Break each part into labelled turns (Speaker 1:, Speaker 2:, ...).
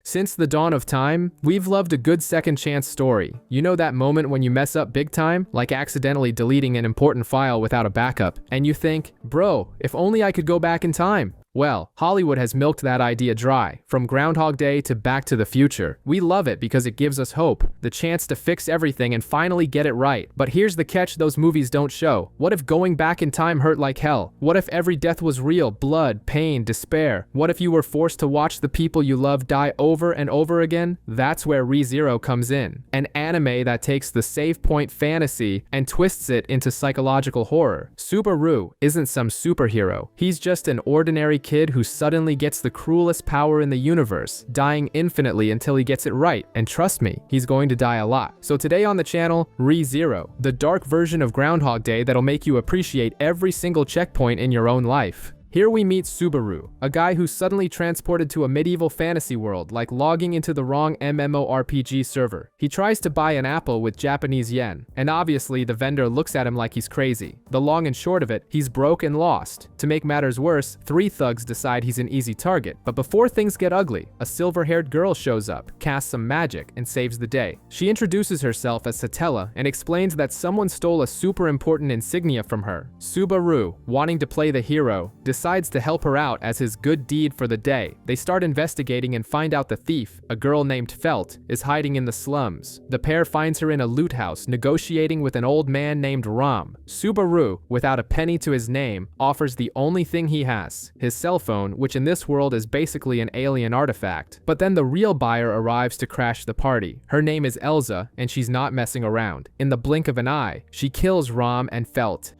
Speaker 1: Since the dawn of time, we've loved a good second chance story. You know that moment when you mess up big time, like accidentally deleting an important file without a backup, and you think, bro, if only I could go back in time. Well, Hollywood has milked that idea dry, from Groundhog Day to Back to the Future. We love it because it gives us hope, the chance to fix everything and finally get it right. But here's the catch those movies don't show. What if going back in time hurt like hell? What if every death was real, blood, pain, despair? What if you were forced to watch the people you love die over and over again? That's where ReZero comes in. An anime that takes the save point fantasy and twists it into psychological horror. Subaru isn't some superhero. He's just an ordinary kid who suddenly gets the cruelest power in the universe, dying infinitely until he gets it right. And trust me, he's going to die a lot. So today on the channel, ReZero, the dark version of Groundhog Day that'll make you appreciate every single checkpoint in your own life. Here we meet Subaru, a guy who's suddenly transported to a medieval fantasy world, like logging into the wrong MMORPG server. He tries to buy an apple with Japanese yen, and obviously the vendor looks at him like he's crazy. The long and short of it, he's broke and lost. To make matters worse, 3 thugs decide he's an easy target. But before things get ugly, a silver-haired girl shows up, casts some magic, and saves the day. She introduces herself as Satella and explains that someone stole a super important insignia from her. Subaru, wanting to play the hero, decides to help her out as his good deed for the day. They start investigating and find out the thief, a girl named Felt, is hiding in the slums. The pair finds her in a loot house, negotiating with an old man named Ram. Subaru, without a penny to his name, offers the only thing he has, his cell phone, which in this world is basically an alien artifact. But then the real buyer arrives to crash the party. Her name is Elsa, and she's not messing around. In the blink of an eye, she kills Ram and Felt.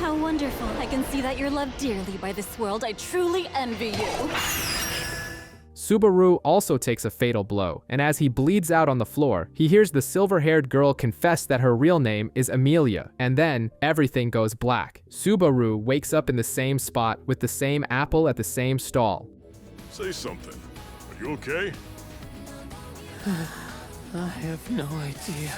Speaker 2: How wonderful. I can see that you're loved dearly by this world. I truly envy you.
Speaker 1: Subaru also takes a fatal blow, and as he bleeds out on the floor, he hears the silver-haired girl confess that her real name is Emilia, and then everything goes black. Subaru wakes up in the same spot with the same apple at the same stall.
Speaker 3: Say something. Are you okay?
Speaker 4: I have no idea.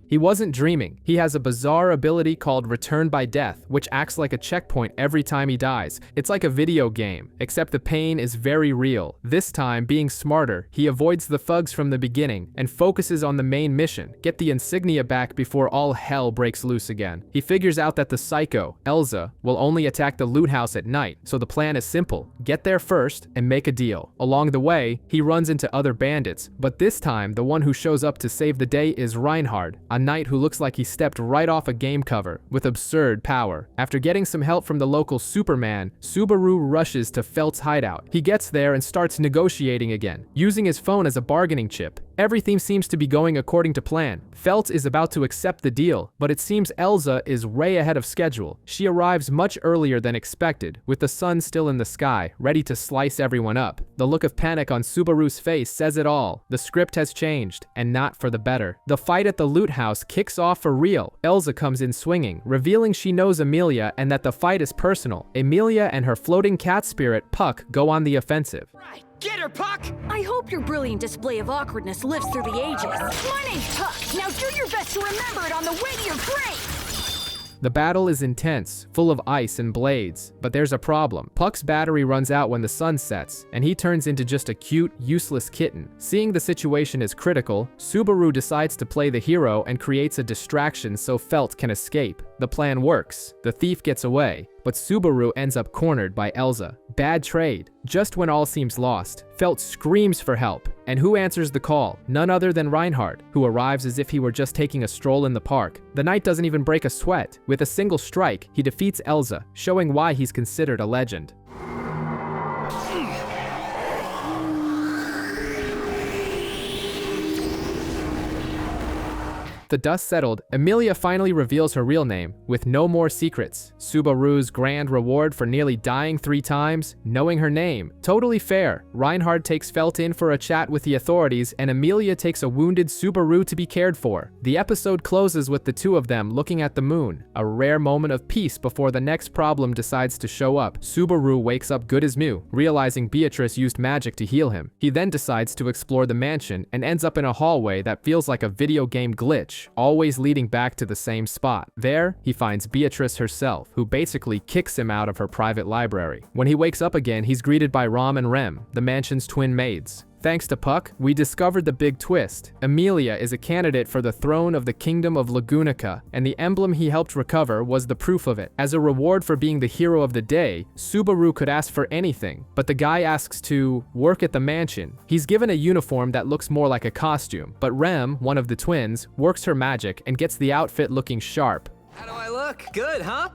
Speaker 1: He wasn't dreaming. He has a bizarre ability called Return by Death, which acts like a checkpoint every time he dies. It's like a video game, except the pain is very real. This time, being smarter, he avoids the thugs from the beginning and focuses on the main mission, get the insignia back before all hell breaks loose again. He figures out that the psycho, Elsa, will only attack the loot house at night, so the plan is simple. Get there first and make a deal. Along the way, he runs into other bandits, but this time, the one who shows up to save the day is Reinhard, a knight who looks like he stepped right off a game cover, with absurd power. After getting some help from the local Superman, Subaru rushes to Felt's hideout. He gets there and starts negotiating again, using his phone as a bargaining chip. Everything seems to be going according to plan. Felt is about to accept the deal, but it seems Elsa is way ahead of schedule. She arrives much earlier than expected, with the sun still in the sky, ready to slice everyone up. The look of panic on Subaru's face says it all. The script has changed, and not for the better. The fight at the loot house kicks off for real. Elsa comes in swinging, revealing she knows Emilia and that the fight is personal. Emilia and her floating cat spirit, Puck, go on the offensive.
Speaker 5: Right. Get her, Puck!
Speaker 2: I hope your brilliant display of awkwardness lives through the ages.
Speaker 5: My name's Puck. Now do your best to remember it on the way to your grave!
Speaker 1: The battle is intense, full of ice and blades, but there's a problem. Puck's battery runs out when the sun sets, and he turns into just a cute, useless kitten. Seeing the situation is critical, Subaru decides to play the hero and creates a distraction so Felt can escape. The plan works. The thief gets away, but Subaru ends up cornered by Elsa. Bad trade. Just when all seems lost, Felt screams for help. And who answers the call? None other than Reinhard, who arrives as if he were just taking a stroll in the park. The knight doesn't even break a sweat. With a single strike, he defeats Elsa, showing why he's considered a legend. The dust settled, Emilia finally reveals her real name, with no more secrets. Subaru's grand reward for nearly dying 3 times, knowing her name. Totally fair. Reinhard takes Felt in for a chat with the authorities, and Emilia takes a wounded Subaru to be cared for. The episode closes with the two of them looking at the moon, a rare moment of peace before the next problem decides to show up. Subaru wakes up good as new, realizing Beatrice used magic to heal him. He then decides to explore the mansion and ends up in a hallway that feels like a video game glitch. witch, always leading back to the same spot. There, he finds Beatrice herself, who basically kicks him out of her private library. When he wakes up again, he's greeted by Rom and Rem, the mansion's twin maids. Thanks to Puck, we discovered the big twist. Emilia is a candidate for the throne of the Kingdom of Lagunica, and the emblem he helped recover was the proof of it. As a reward for being the hero of the day, Subaru could ask for anything, but the guy asks to work at the mansion. He's given a uniform that looks more like a costume, but Rem, one of the twins, works her magic and gets the outfit looking sharp.
Speaker 6: How do I look? Good, huh?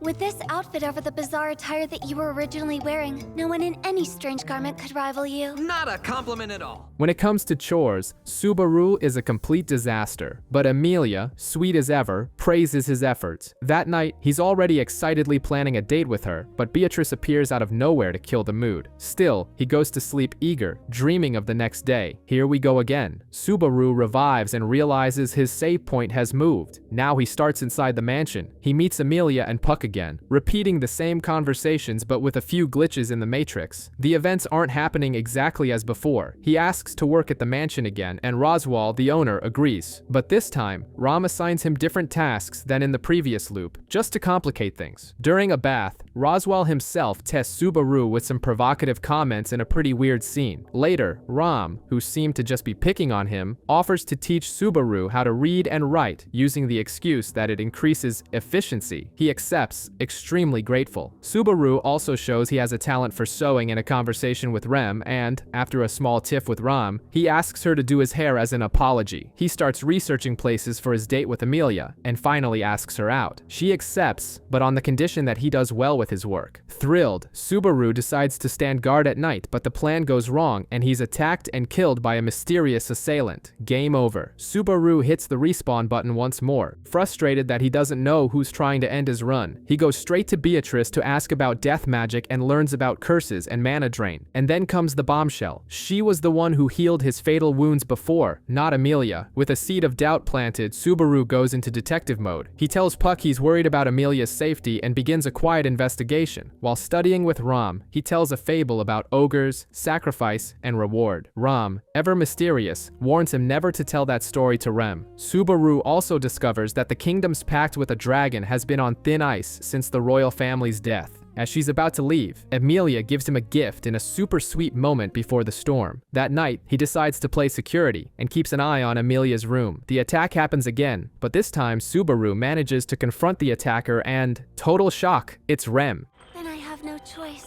Speaker 7: With this outfit over the bizarre attire that you were originally wearing, no one in any strange garment could rival you.
Speaker 6: Not a compliment at all.
Speaker 1: When it comes to chores, Subaru is a complete disaster, but Emilia, sweet as ever, praises his efforts. That night, he's already excitedly planning a date with her, but Beatrice appears out of nowhere to kill the mood. Still, he goes to sleep eager, dreaming of the next day. Here we go again. Subaru revives and realizes his save point has moved. Now he starts inside the mansion. He meets Emilia and Puck again, repeating the same conversations but with a few glitches in the matrix. The events aren't happening exactly as before. He asks to work at the mansion again, and Roswell, the owner, agrees. But this time, Rom assigns him different tasks than in the previous loop, just to complicate things. During a bath, Roswell himself tests Subaru with some provocative comments in a pretty weird scene. Later, Rom, who seemed to just be picking on him, offers to teach Subaru how to read and write using the excuse that it increases efficiency. He accepts, extremely grateful. Subaru also shows he has a talent for sewing in a conversation with Rem, and, after a small tiff with Rom, he asks her to do his hair as an apology. He starts researching places for his date with Emilia, and finally asks her out. She accepts, but on the condition that he does well with his work. Thrilled, Subaru decides to stand guard at night, but the plan goes wrong, and he's attacked and killed by a mysterious assailant. Game over. Subaru hits the respawn button once more, frustrated that he doesn't know who's trying to end his run. He goes straight to Beatrice to ask about death magic and learns about curses and mana drain. And then comes the bombshell. She was the one who healed his fatal wounds before, not Emilia. With a seed of doubt planted, Subaru goes into detective mode. He tells Puck he's worried about Emilia's safety and begins a quiet investigation. While studying with Rom, he tells a fable about ogres, sacrifice, and reward. Rom, ever mysterious, warns him never to tell that story to Rem. Subaru also discovers that the kingdom's pact with a dragon has been on thin ice since the royal family's death. As she's about to leave, Emilia gives him a gift in a super sweet moment before the storm. That night, he decides to play security and keeps an eye on Emilia's room. The attack happens again, but this time Subaru manages to confront the attacker and, total shock, it's Rem.
Speaker 7: Then I have no choice.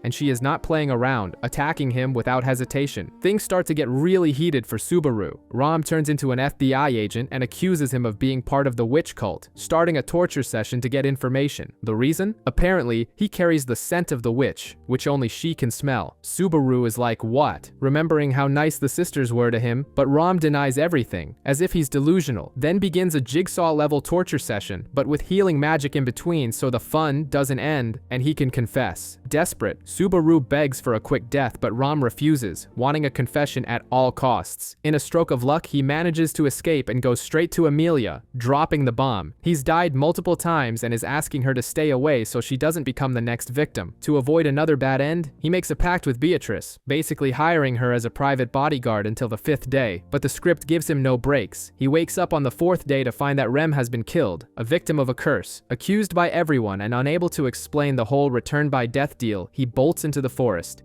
Speaker 1: And she is not playing around, attacking him without hesitation. Things start to get really heated for Subaru. Rom turns into an FBI agent and accuses him of being part of the witch cult, starting a torture session to get information. The reason? Apparently, he carries the scent of the witch, which only she can smell. Subaru is like, what? Remembering how nice the sisters were to him, but Rom denies everything, as if he's delusional. Then begins a jigsaw-level torture session, but with healing magic in between so the fun doesn't end and he can confess. Desperate, Subaru begs for a quick death, but Rom refuses, wanting a confession at all costs. In a stroke of luck, he manages to escape and goes straight to Emilia, dropping the bomb. He's died multiple times and is asking her to stay away so she doesn't become the next victim. To avoid another bad end, he makes a pact with Beatrice, basically hiring her as a private bodyguard until the 5th day, but the script gives him no breaks. He wakes up on the 4th day to find that Rem has been killed, a victim of a curse. Accused by everyone and unable to explain the whole return by death deal, he bolts into the forest.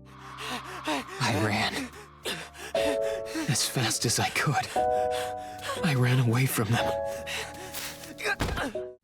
Speaker 4: I ran as fast as I could. I ran away from them.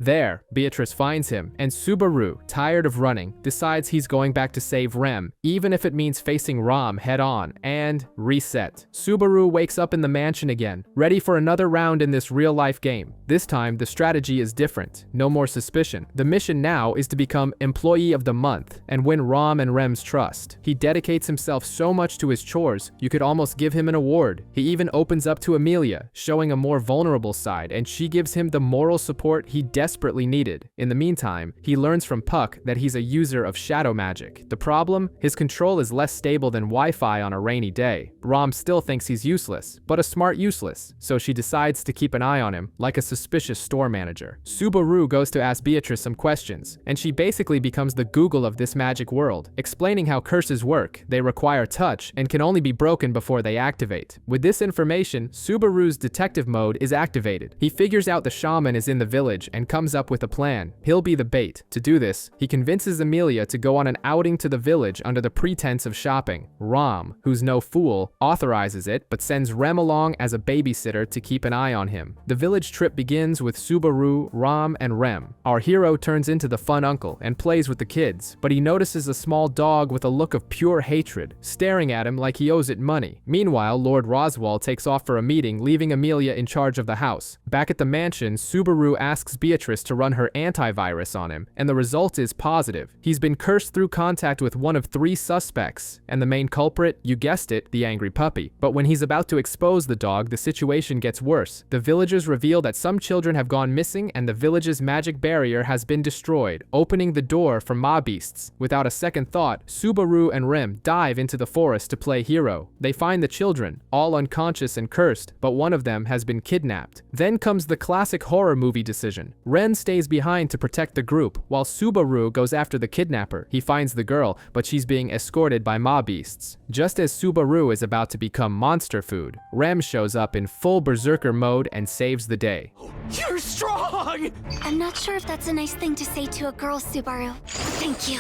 Speaker 1: There, Beatrice finds him, and Subaru, tired of running, decides he's going back to save Rem, even if it means facing Rom head-on, and reset. Subaru wakes up in the mansion again, ready for another round in this real-life game. This time, the strategy is different. No more suspicion. The mission now is to become Employee of the Month and win Rom and Rem's trust. He dedicates himself so much to his chores, you could almost give him an award. He even opens up to Emilia, showing a more vulnerable side, and she gives him the moral support he desperately needed. In the meantime, he learns from Puck that he's a user of shadow magic. The problem? His control is less stable than Wi-Fi on a rainy day. Rom still thinks he's useless, but a smart useless, so she decides to keep an eye on him, like a suspicious store manager. Subaru goes to ask Beatrice some questions, and she basically becomes the Google of this magic world, explaining how curses work. They require touch, and can only be broken before they activate. With this information, Subaru's detective mode is activated. He figures out the shaman is in the village and comes up with a plan. He'll be the bait. To do this, he convinces Emilia to go on an outing to the village under the pretense of shopping. Rom, who's no fool, authorizes it, but sends Rem along as a babysitter to keep an eye on him. The village trip begins with Subaru, Rom, and Rem. Our hero turns into the fun uncle and plays with the kids, but he notices a small dog with a look of pure hatred, staring at him like he owes it money. Meanwhile, Lord Roswell takes off for a meeting, leaving Emilia in charge of the house. Back at the mansion, Subaru asks Beatrice to run her antivirus on him, and the result is positive. He's been cursed through contact with one of 3 suspects, and the main culprit, you guessed it, the angry puppy. But when he's about to expose the dog, the situation gets worse. The villagers reveal that some children have gone missing and the village's magic barrier has been destroyed, opening the door for mob beasts. Without a second thought, Subaru and Rem dive into the forest to play hero. They find the children, all unconscious and cursed, but one of them has been kidnapped. Then comes the classic horror movie decision. Ren stays behind to protect the group, while Subaru goes after the kidnapper. He finds the girl, but she's being escorted by mob beasts. Just as Subaru is about to become monster food, Rem shows up in full berserker mode and saves the day.
Speaker 5: You're strong!
Speaker 7: I'm not sure if that's a nice thing to say to a girl, Subaru. Thank you.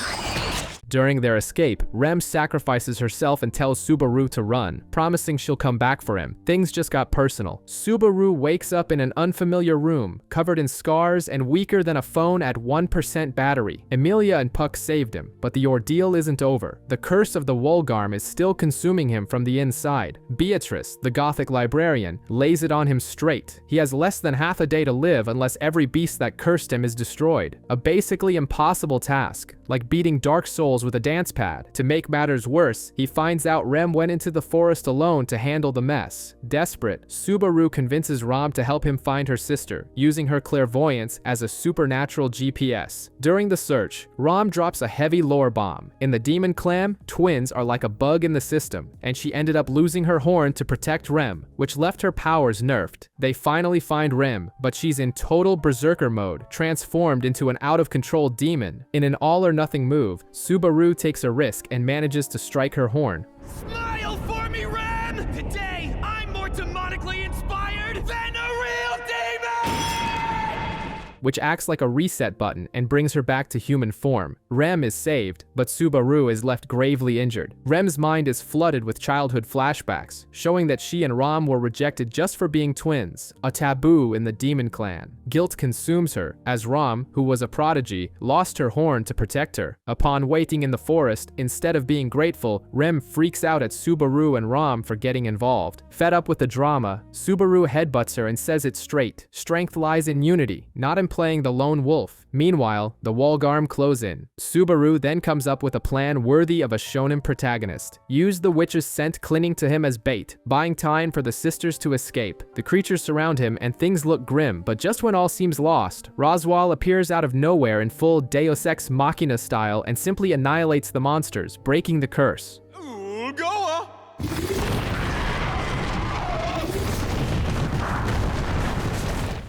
Speaker 1: During their escape, Rem sacrifices herself and tells Subaru to run, promising she'll come back for him. Things just got personal. Subaru wakes up in an unfamiliar room, covered in scars and weaker than a phone at 1% battery. Emilia and Puck saved him, but the ordeal isn't over. The curse of the Wolgarm is still consuming him from the inside. Beatrice, the Gothic librarian, lays it on him straight. He has less than half a day to live unless every beast that cursed him is destroyed. A basically impossible task, like beating Dark Souls with a dance pad. To make matters worse, he finds out Rem went into the forest alone to handle the mess. Desperate, Subaru convinces Rom to help him find her sister, using her clairvoyance as a supernatural GPS. During the search, Rom drops a heavy lore bomb. In the Demon Clan, twins are like a bug in the system, and she ended up losing her horn to protect Rem, which left her powers nerfed. They finally find Rem, but she's in total berserker mode, transformed into an out-of-control demon. In an all-or-nothing move, Subaru takes a risk and manages to strike her horn.
Speaker 5: Smile for me, Rem! Today, I'm more demonically inspired than a real demon!
Speaker 1: Which acts like a reset button and brings her back to human form. Rem is saved, but Subaru is left gravely injured. Rem's mind is flooded with childhood flashbacks, showing that she and Rom were rejected just for being twins, a taboo in the Demon Clan. Guilt consumes her, as Rom, who was a prodigy, lost her horn to protect her. Upon waiting in the forest, instead of being grateful, Rem freaks out at Subaru and Rom for getting involved. Fed up with the drama, Subaru headbutts her and says it straight. Strength lies in unity, not in playing the lone wolf. Meanwhile, the Wolgarm close in. Subaru then comes up with a plan worthy of a shonen protagonist. Use the witch's scent clinging to him as bait, buying time for the sisters to escape. The creatures surround him and things look grim, but just when all seems lost, Roswell appears out of nowhere in full Deus Ex Machina style and simply annihilates the monsters, breaking the curse.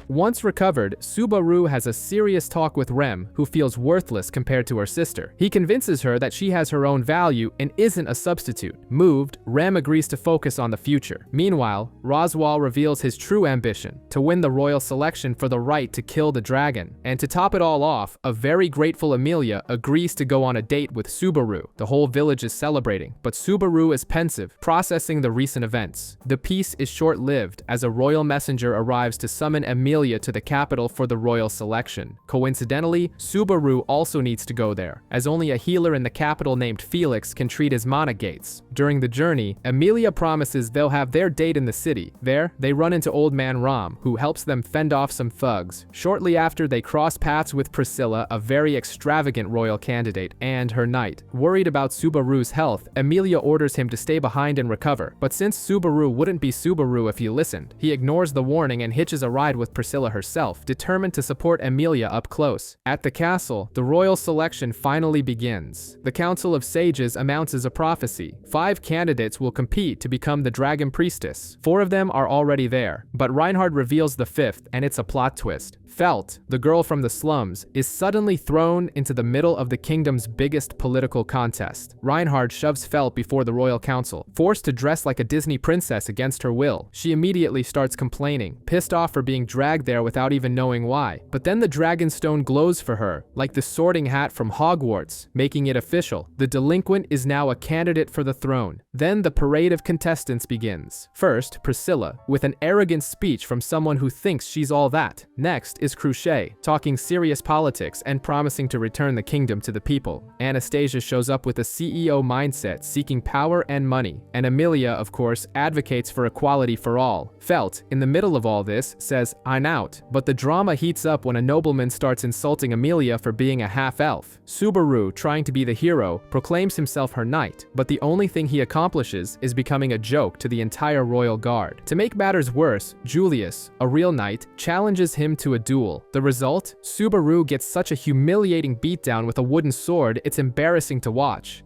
Speaker 1: Once recovered, Subaru has a serious talk with Rem, who feels worthless compared to her sister. He convinces her that she has her own value and isn't a substitute. Moved, Rem agrees to focus on the future. Meanwhile, Roswell reveals his true ambition, to win the royal selection for the right to kill the dragon. And to top it all off, a very grateful Emilia agrees to go on a date with Subaru. The whole village is celebrating, but Subaru is pensive, processing the recent events. The peace is short-lived, as a royal messenger arrives to summon Emilia to the capital for the royal selection. Coincidentally, Subaru also needs to go there, as only a healer in the capital named Felix can treat his mana gates. During the journey, Emilia promises they'll have their date in the city. There, they run into Old Man Rom, who helps them fend off some thugs. Shortly after, they cross paths with Priscilla, a very extravagant royal candidate, and her knight. Worried about Subaru's health, Emilia orders him to stay behind and recover. But since Subaru wouldn't be Subaru if he listened, he ignores the warning and hitches a ride with Priscilla Priscilla herself, determined to support Emilia up close. At the castle, the royal selection finally begins. The Council of Sages amounts as a prophecy. 5 candidates will compete to become the Dragon Priestess. 4 of them are already there, but Reinhard reveals the 5th, and it's a plot twist. Felt, the girl from the slums, is suddenly thrown into the middle of the kingdom's biggest political contest. Reinhard shoves Felt before the royal council, forced to dress like a Disney princess against her will. She immediately starts complaining, pissed off for being dragged there without even knowing why. But then the Dragonstone glows for her, like the sorting hat from Hogwarts, making it official. The delinquent is now a candidate for the throne. Then the parade of contestants begins. First, Priscilla, with an arrogant speech from someone who thinks she's all that. Next is Cruchet, talking serious politics and promising to return the kingdom to the people. Anastasia shows up with a CEO mindset, seeking power and money. And Emilia, of course, advocates for equality for all. Felt, in the middle of all this, says, "I'm out." But the drama heats up when a nobleman starts insulting Emilia for being a half-elf. Subaru, trying to be the hero, proclaims himself her knight, but the only thing he accomplishes is becoming a joke to the entire royal guard. To make matters worse, Julius, a real knight, challenges him to a duel. The result? Subaru gets such a humiliating beatdown with a wooden sword, it's embarrassing to watch.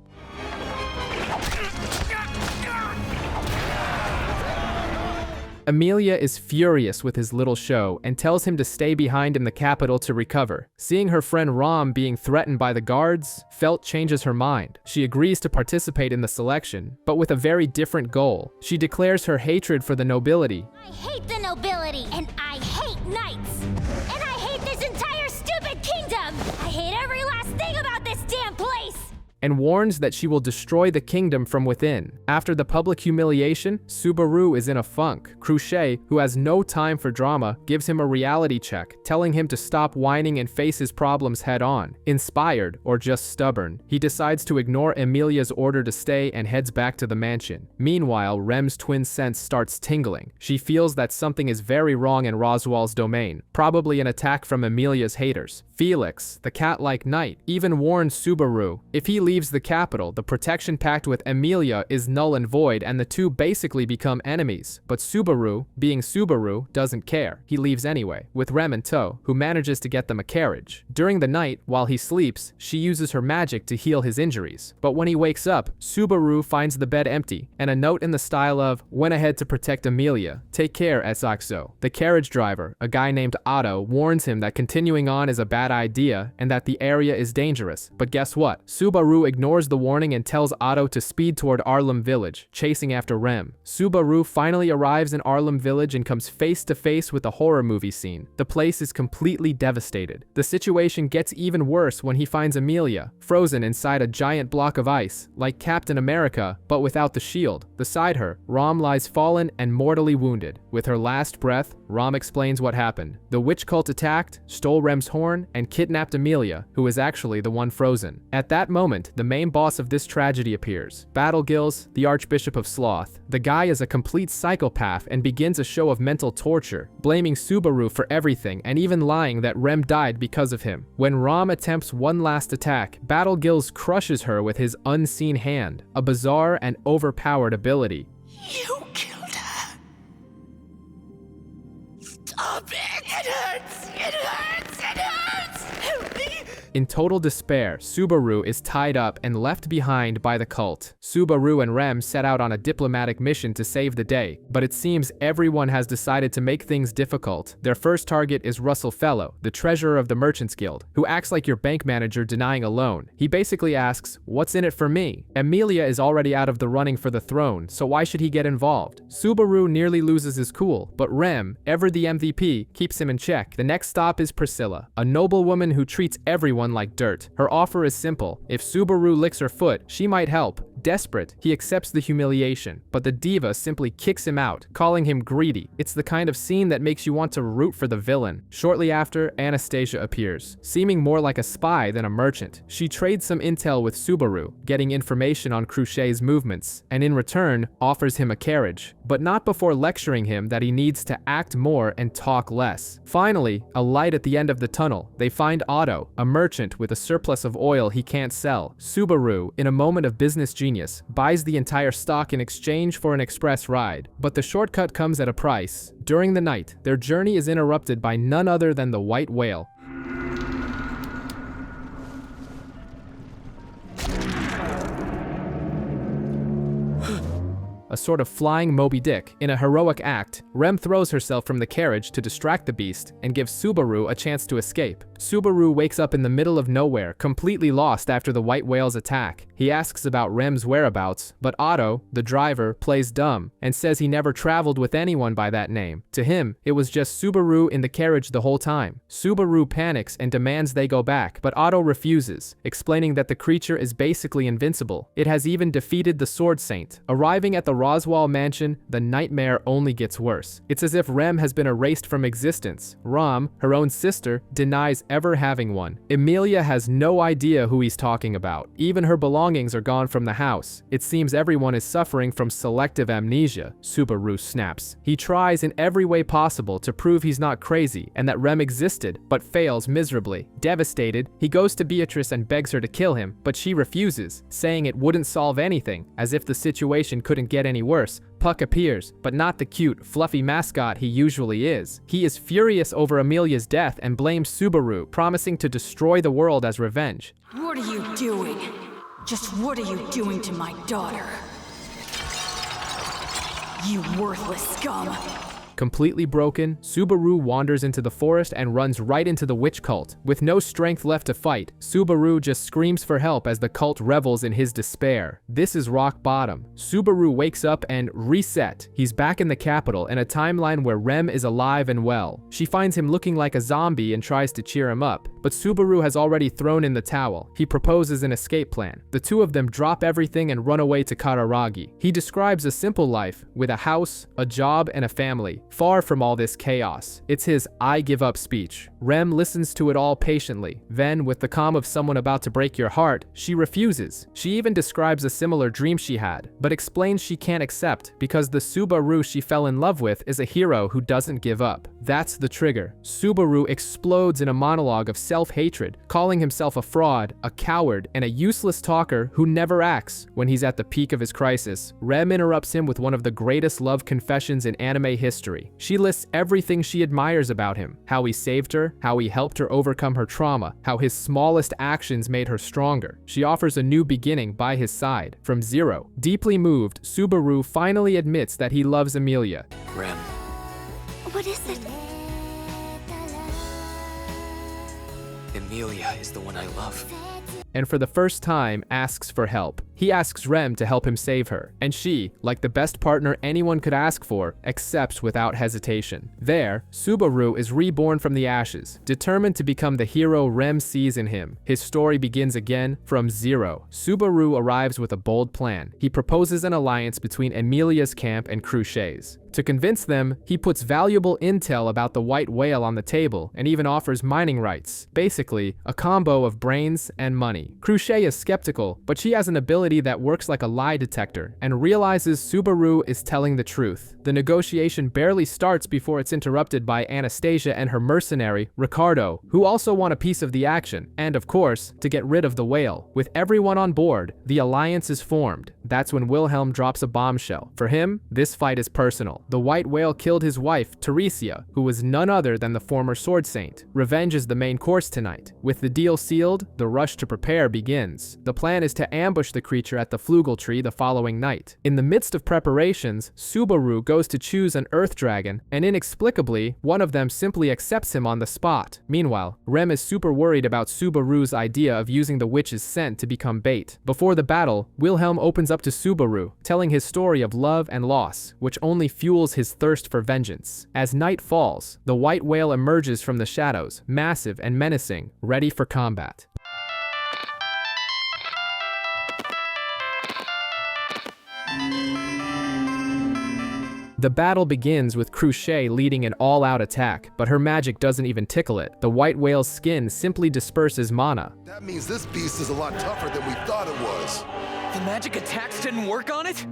Speaker 1: Emilia is furious with his little show and tells him to stay behind in the capital to recover. Seeing her friend Rom being threatened by the guards, Felt changes her mind. She agrees to participate in the selection, but with a very different goal. She declares her hatred for the nobility.
Speaker 7: I hate the nobility, and I hate knights. And I hate this entire stupid kingdom. I hate every last thing about this damn place.
Speaker 1: And warns that she will destroy the kingdom from within. After the public humiliation, Subaru is in a funk. Cruchet, who has no time for drama, gives him a reality check, telling him to stop whining and face his problems head on. Inspired, or just stubborn, he decides to ignore Emilia's order to stay and heads back to the mansion. Meanwhile, Rem's twin sense starts tingling. She feels that something is very wrong in Roswell's domain, probably an attack from Emilia's haters. Felix, the cat-like knight, even warns Subaru, if he leaves the capital, the protection pact with Emilia is null and void and the two basically become enemies. But Subaru, being Subaru, doesn't care. He leaves anyway, with Rem in tow, who manages to get them a carriage. During the night, while he sleeps, she uses her magic to heal his injuries. But when he wakes up, Subaru finds the bed empty, and a note in the style of, "Went ahead to protect Emilia. Take care, Etsaxo." The carriage driver, a guy named Otto, warns him that continuing on is a bad idea and that the area is dangerous. But guess what? Subaru ignores the warning and tells Otto to speed toward Arlem Village, chasing after Rem. Subaru finally arrives in Arlem Village and comes face to face with a horror movie scene. The place is completely devastated. The situation gets even worse when he finds Emilia, frozen inside a giant block of ice, like Captain America, but without the shield. Beside her, Rom lies fallen and mortally wounded. With her last breath, Rom explains what happened. The witch cult attacked, stole Rem's horn, and kidnapped Emilia, who is actually the one frozen. At that moment, the main boss of this tragedy appears. Battlegills, the Archbishop of Sloth. The guy is a complete psychopath and begins a show of mental torture, blaming Subaru for everything and even lying that Rem died because of him. When Rom attempts one last attack, Battlegills crushes her with his unseen hand, a bizarre and overpowered ability.
Speaker 5: You killed her. Stop it! It hurts! It hurts! It hurts! Help me!
Speaker 1: In total despair, Subaru is tied up and left behind by the cult. Subaru and Rem set out on a diplomatic mission to save the day, but it seems everyone has decided to make things difficult. Their first target is Russell Fellow, the treasurer of the Merchants Guild, who acts like your bank manager denying a loan. He basically asks, "What's in it for me?" Emilia is already out of the running for the throne, so why should he get involved? Subaru nearly loses his cool, but Rem, ever the MVP, keeps him in check. The next stop is Priscilla, a noblewoman who treats everyone like dirt. Her offer is simple. If Subaru licks her foot, she might help. Desperate, he accepts the humiliation, but the diva simply kicks him out, calling him greedy. It's the kind of scene that makes you want to root for the villain. Shortly after, Anastasia appears, seeming more like a spy than a merchant. She trades some intel with Subaru, getting information on Cruchet's movements, and in return, offers him a carriage, but not before lecturing him that he needs to act more and talk less. Finally, a light at the end of the tunnel. They find Otto, a merchant with a surplus of oil he can't sell. Subaru, in a moment of business genius, genius, buys the entire stock in exchange for an express ride. But the shortcut comes at a price. During the night, their journey is interrupted by none other than the White Whale. A sort of flying Moby Dick. In a heroic act, Rem throws herself from the carriage to distract the beast and gives Subaru a chance to escape. Subaru wakes up in the middle of nowhere, completely lost after the White Whale's attack. He asks about Rem's whereabouts, but Otto, the driver, plays dumb and says he never traveled with anyone by that name. To him, it was just Subaru in the carriage the whole time. Subaru panics and demands they go back, but Otto refuses, explaining that the creature is basically invincible. It has even defeated the Sword Saint. Arriving at the Roswell mansion, the nightmare only gets worse. It's as if Rem has been erased from existence. Rom, her own sister, denies ever having one. Emilia has no idea who he's talking about. Even her belongings are gone from the house. It seems everyone is suffering from selective amnesia, Subaru snaps. He tries in every way possible to prove he's not crazy and that Rem existed, but fails miserably. Devastated, he goes to Beatrice and begs her to kill him, but she refuses, saying it wouldn't solve anything, as if the situation couldn't get any worse. Puck appears, but not the cute, fluffy mascot he usually is. He is furious over Emilia's death and blames Subaru, promising to destroy the world as revenge.
Speaker 2: What are you doing? Just what are you doing to my daughter? You worthless scum!
Speaker 1: Completely broken, Subaru wanders into the forest and runs right into the witch cult. With no strength left to fight, Subaru just screams for help as the cult revels in his despair. This is rock bottom. Subaru wakes up and reset. He's back in the capital in a timeline where Rem is alive and well. She finds him looking like a zombie and tries to cheer him up, but Subaru has already thrown in the towel. He proposes an escape plan. The two of them drop everything and run away to Kararagi. He describes a simple life with a house, a job, and a family. Far from all this chaos. It's his "I give up" speech. Rem listens to it all patiently. Then, with the calm of someone about to break your heart, she refuses. She even describes a similar dream she had, but explains she can't accept because the Subaru she fell in love with is a hero who doesn't give up. That's the trigger. Subaru explodes in a monologue of self-hatred, calling himself a fraud, a coward, and a useless talker who never acts. When he's at the peak of his crisis, Rem interrupts him with one of the greatest love confessions in anime history. She lists everything she admires about him: how he saved her, how he helped her overcome her trauma, how his smallest actions made her stronger. She offers a new beginning by his side, from zero. Deeply moved, Subaru finally admits that he loves Emilia.
Speaker 4: Rem,
Speaker 7: What is it?
Speaker 4: Emilia is the one I love.
Speaker 1: And for the first time asks for help. He asks Rem to help him save her, and she, like the best partner anyone could ask for, accepts without hesitation. There, Subaru is reborn from the ashes, determined to become the hero Rem sees in him. His story begins again from zero. Subaru arrives with a bold plan. He proposes an alliance between Emilia's camp and Cruchet's. To convince them, he puts valuable intel about the White Whale on the table and even offers mining rights. Basically, a combo of brains and money. Cruchet is skeptical, but she has an ability that works like a lie detector and realizes Subaru is telling the truth. The negotiation barely starts before it's interrupted by Anastasia and her mercenary, Ricardo, who also want a piece of the action, and of course, to get rid of the whale. With everyone on board, the alliance is formed. That's when Wilhelm drops a bombshell. For him, this fight is personal. The White Whale killed his wife, Teresia, who was none other than the former Sword Saint. Revenge is the main course tonight. With the deal sealed, the rush to prepare begins. The plan is to ambush the creature at the Flugel tree the following night. In the midst of preparations, Subaru goes to choose an Earth Dragon, and inexplicably, one of them simply accepts him on the spot. Meanwhile, Rem is super worried about Subaru's idea of using the witch's scent to become bait. Before the battle, Wilhelm opens up to Subaru, telling his story of love and loss, which only fuels his thirst for vengeance. As night falls, the White Whale emerges from the shadows, massive and menacing, ready for combat. The battle begins with Cruchet leading an all-out attack, but her magic doesn't even tickle it. The White Whale's skin simply disperses mana.
Speaker 8: That means this beast is a lot tougher than we thought it was.
Speaker 6: The magic attacks didn't work on it?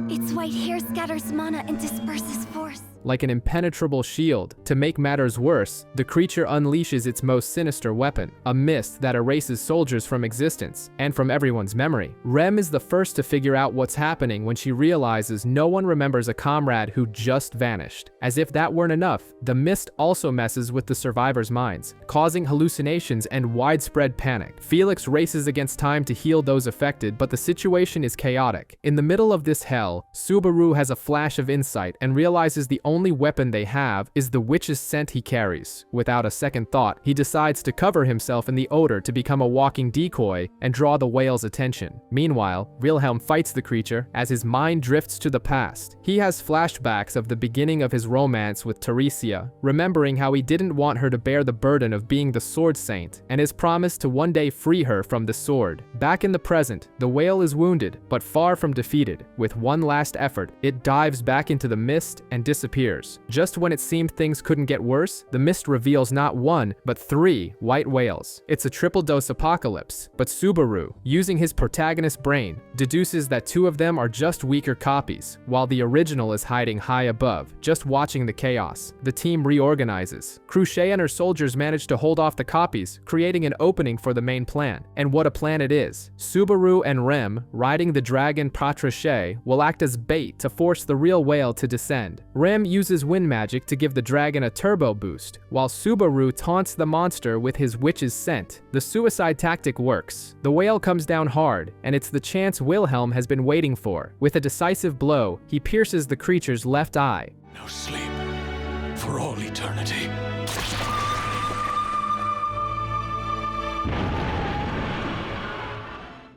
Speaker 7: Its white hair scatters mana and disperses force.
Speaker 1: like an impenetrable shield. To make matters worse, the creature unleashes its most sinister weapon, a mist that erases soldiers from existence and from everyone's memory. Rem is the first to figure out what's happening when she realizes no one remembers a comrade who just vanished. As if that weren't enough, the mist also messes with the survivors' minds, causing hallucinations and widespread panic. Felix races against time to heal those affected, but the situation is chaotic. In the middle of this hell, Subaru has a flash of insight and realizes the only weapon they have is the witch's scent he carries. Without a second thought, he decides to cover himself in the odor to become a walking decoy and draw the whale's attention. Meanwhile, Wilhelm fights the creature as his mind drifts to the past. He has flashbacks of the beginning of his romance with Teresia, remembering how he didn't want her to bear the burden of being the sword saint, and his promise to one day free her from the sword. Back in the present, the whale is wounded, but far from defeated. With one last effort, it dives back into the mist and disappears. Just when it seemed things couldn't get worse, the mist reveals not one, but 3 white whales. It's a triple-dose apocalypse, but Subaru, using his protagonist's brain, deduces that 2 of them are just weaker copies, while the original is hiding high above, just watching the chaos. The team reorganizes. Cruchet and her soldiers manage to hold off the copies, creating an opening for the main plan. And what a plan it is. Subaru and Rem, riding the dragon Patrichet, will act as bait to force the real whale to descend. Rem uses wind magic to give the dragon a turbo boost, while Subaru taunts the monster with his witch's scent. The suicide tactic works. The whale comes down hard, and it's the chance Wilhelm has been waiting for. With a decisive blow, he pierces the creature's left eye.
Speaker 5: No sleep for all eternity.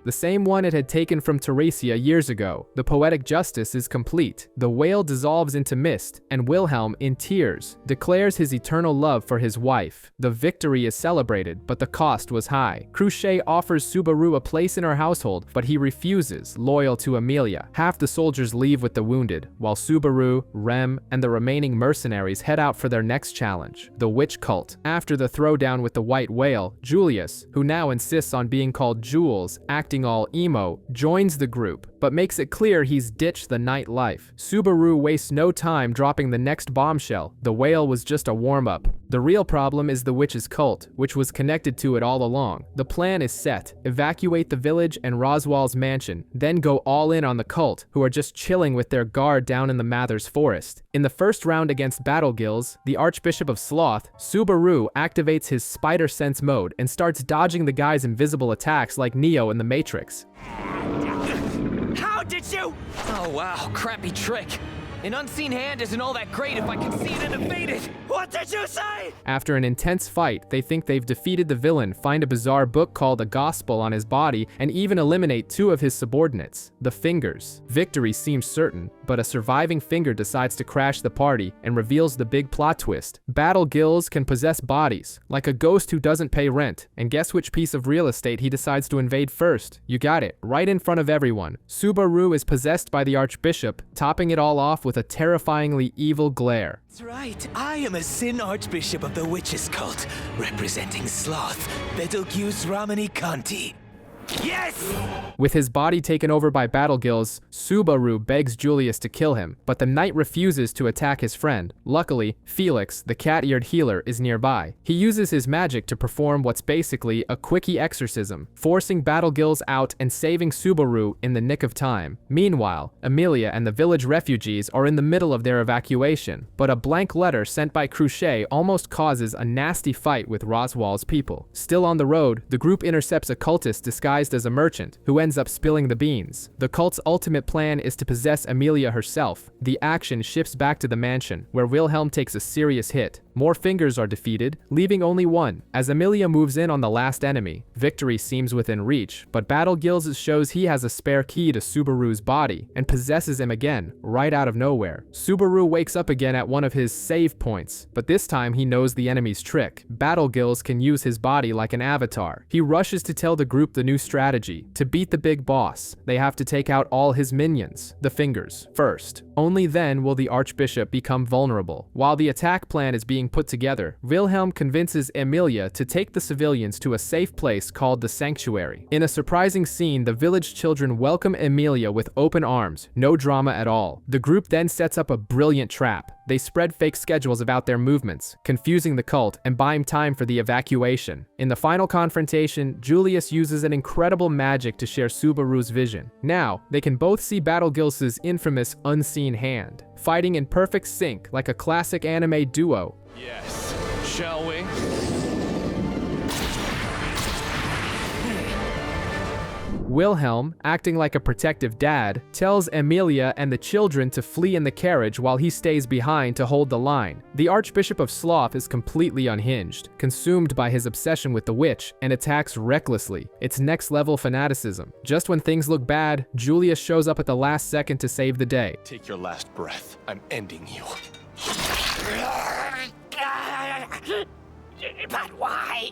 Speaker 1: The same one it had taken from Teresia years ago. The poetic justice is complete. The whale dissolves into mist, and Wilhelm, in tears, declares his eternal love for his wife. The victory is celebrated, but the cost was high. Cruchet offers Subaru a place in her household, but he refuses, loyal to Emilia. Half the soldiers leave with the wounded, while Subaru, Rem, and the remaining mercenaries head out for their next challenge, the witch cult. After the throwdown with the white whale, Julius, who now insists on being called Jules, acting all emo, joins the group, but makes it clear he's ditched the nightlife. Subaru wastes no time dropping the next bombshell. The whale was just a warm-up. The real problem is the witch's cult, which was connected to it all along. The plan is set. Evacuate the village and Roswell's mansion, then go all in on the cult, who are just chilling with their guard down in the Mathers forest. In the first round against Petelgeuse, the Archbishop of Sloth, Subaru activates his spider sense mode and starts dodging the guy's invisible attacks like Neo in the Matrix.
Speaker 5: How did you?
Speaker 6: Oh wow, crappy trick. An unseen hand isn't all that great if I can see it and evade it.
Speaker 5: What did you say?
Speaker 1: After an intense fight, they think they've defeated the villain, find a bizarre book called a Gospel on his body, and even eliminate 2 of his subordinates, the Fingers. Victory seems certain, but a surviving finger decides to crash the party and reveals the big plot twist. Petelgeuse can possess bodies, like a ghost who doesn't pay rent. And guess which piece of real estate he decides to invade first? You got it, right in front of everyone. Subaru is possessed by the Archbishop, topping it all off with a terrifyingly evil glare.
Speaker 5: That's right. I am a Sin Archbishop of the Witches Cult, representing Sloth, Betelgeuse Ramani Kanti. Yes!
Speaker 1: With his body taken over by Petelgeuse, Subaru begs Julius to kill him, but the knight refuses to attack his friend. Luckily, Felix, the cat-eared healer, is nearby. He uses his magic to perform what's basically a quickie exorcism, forcing Petelgeuse out and saving Subaru in the nick of time. Meanwhile, Emilia and the village refugees are in the middle of their evacuation, but a blank letter sent by Cruchet almost causes a nasty fight with Roswell's people. Still on the road, the group intercepts a cultist disguised as a merchant, who ends up spilling the beans. The cult's ultimate plan is to possess Emilia herself. The action shifts back to the mansion, where Wilhelm takes a serious hit. More fingers are defeated, leaving only one. As Emilia moves in on the last enemy, victory seems within reach, but Petelgeuse shows he has a spare key to Subaru's body, and possesses him again, right out of nowhere. Subaru wakes up again at one of his save points, but this time he knows the enemy's trick. Petelgeuse can use his body like an avatar. He rushes to tell the group the new strategy. To beat the big boss, they have to take out all his minions, the Fingers, first. Only then will the Archbishop become vulnerable. While the attack plan is being put together, Wilhelm convinces Emilia to take the civilians to a safe place called the Sanctuary. In a surprising scene, the village children welcome Emilia with open arms, no drama at all. The group then sets up a brilliant trap. They spread fake schedules about their movements, confusing the cult and buying time for the evacuation. In the final confrontation, Julius uses an incredible magic to share Subaru's vision. Now, they can both see Betelgeuse's infamous unseen hand, fighting in perfect sync like a classic anime duo.
Speaker 6: Yes. Shall we?
Speaker 1: Wilhelm, acting like a protective dad, tells Emilia and the children to flee in the carriage while he stays behind to hold the line. The Archbishop of Sloth is completely unhinged, consumed by his obsession with the witch, and attacks recklessly. It's next-level fanaticism. Just when things look bad, Julius shows up at the last second to save the day.
Speaker 9: Take your last breath. I'm ending you.
Speaker 5: But why?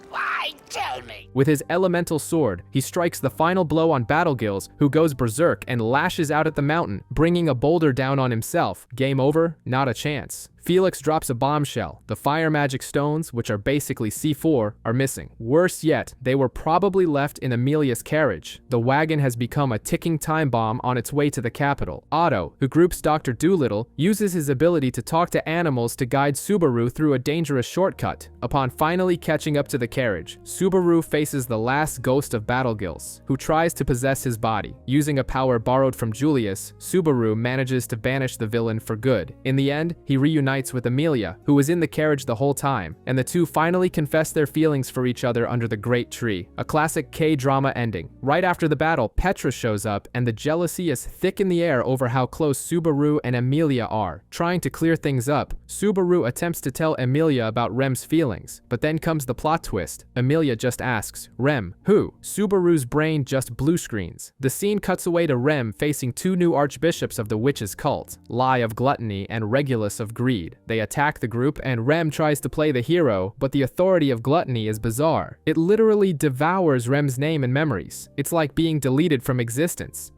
Speaker 5: Why? Tell me.
Speaker 1: With his elemental sword, he strikes the final blow on Betelgeuse, who goes berserk and lashes out at the mountain, bringing a boulder down on himself. Game over? Not a chance. Felix drops a bombshell. The fire magic stones, which are basically C4, are missing. Worse yet, they were probably left in Emilia's carriage. The wagon has become a ticking time bomb on its way to the capital. Otto, who groups Dr. Dolittle, uses his ability to talk to animals to guide Subaru through a dangerous shortcut. Upon finally catching up to the carriage, Subaru faces the last ghost of Betelgeuse, who tries to possess his body. Using a power borrowed from Julius, Subaru manages to banish the villain for good. In the end, he reunites with Emilia, who was in the carriage the whole time, and the two finally confess their feelings for each other under the Great Tree. A classic K-drama ending. Right after the battle, Petra shows up, and the jealousy is thick in the air over how close Subaru and Emilia are. Trying to clear things up, Subaru attempts to tell Emilia about Rem's feelings, but then comes the plot twist. Emilia just asks, "Rem, who?" Subaru's brain just blue screens. The scene cuts away to Rem facing two new archbishops of the witch's cult, Lie of Gluttony and Regulus of Greed. They attack the group, and Rem tries to play the hero, but the authority of Gluttony is bizarre. It literally devours Rem's name and memories. It's like being deleted from existence.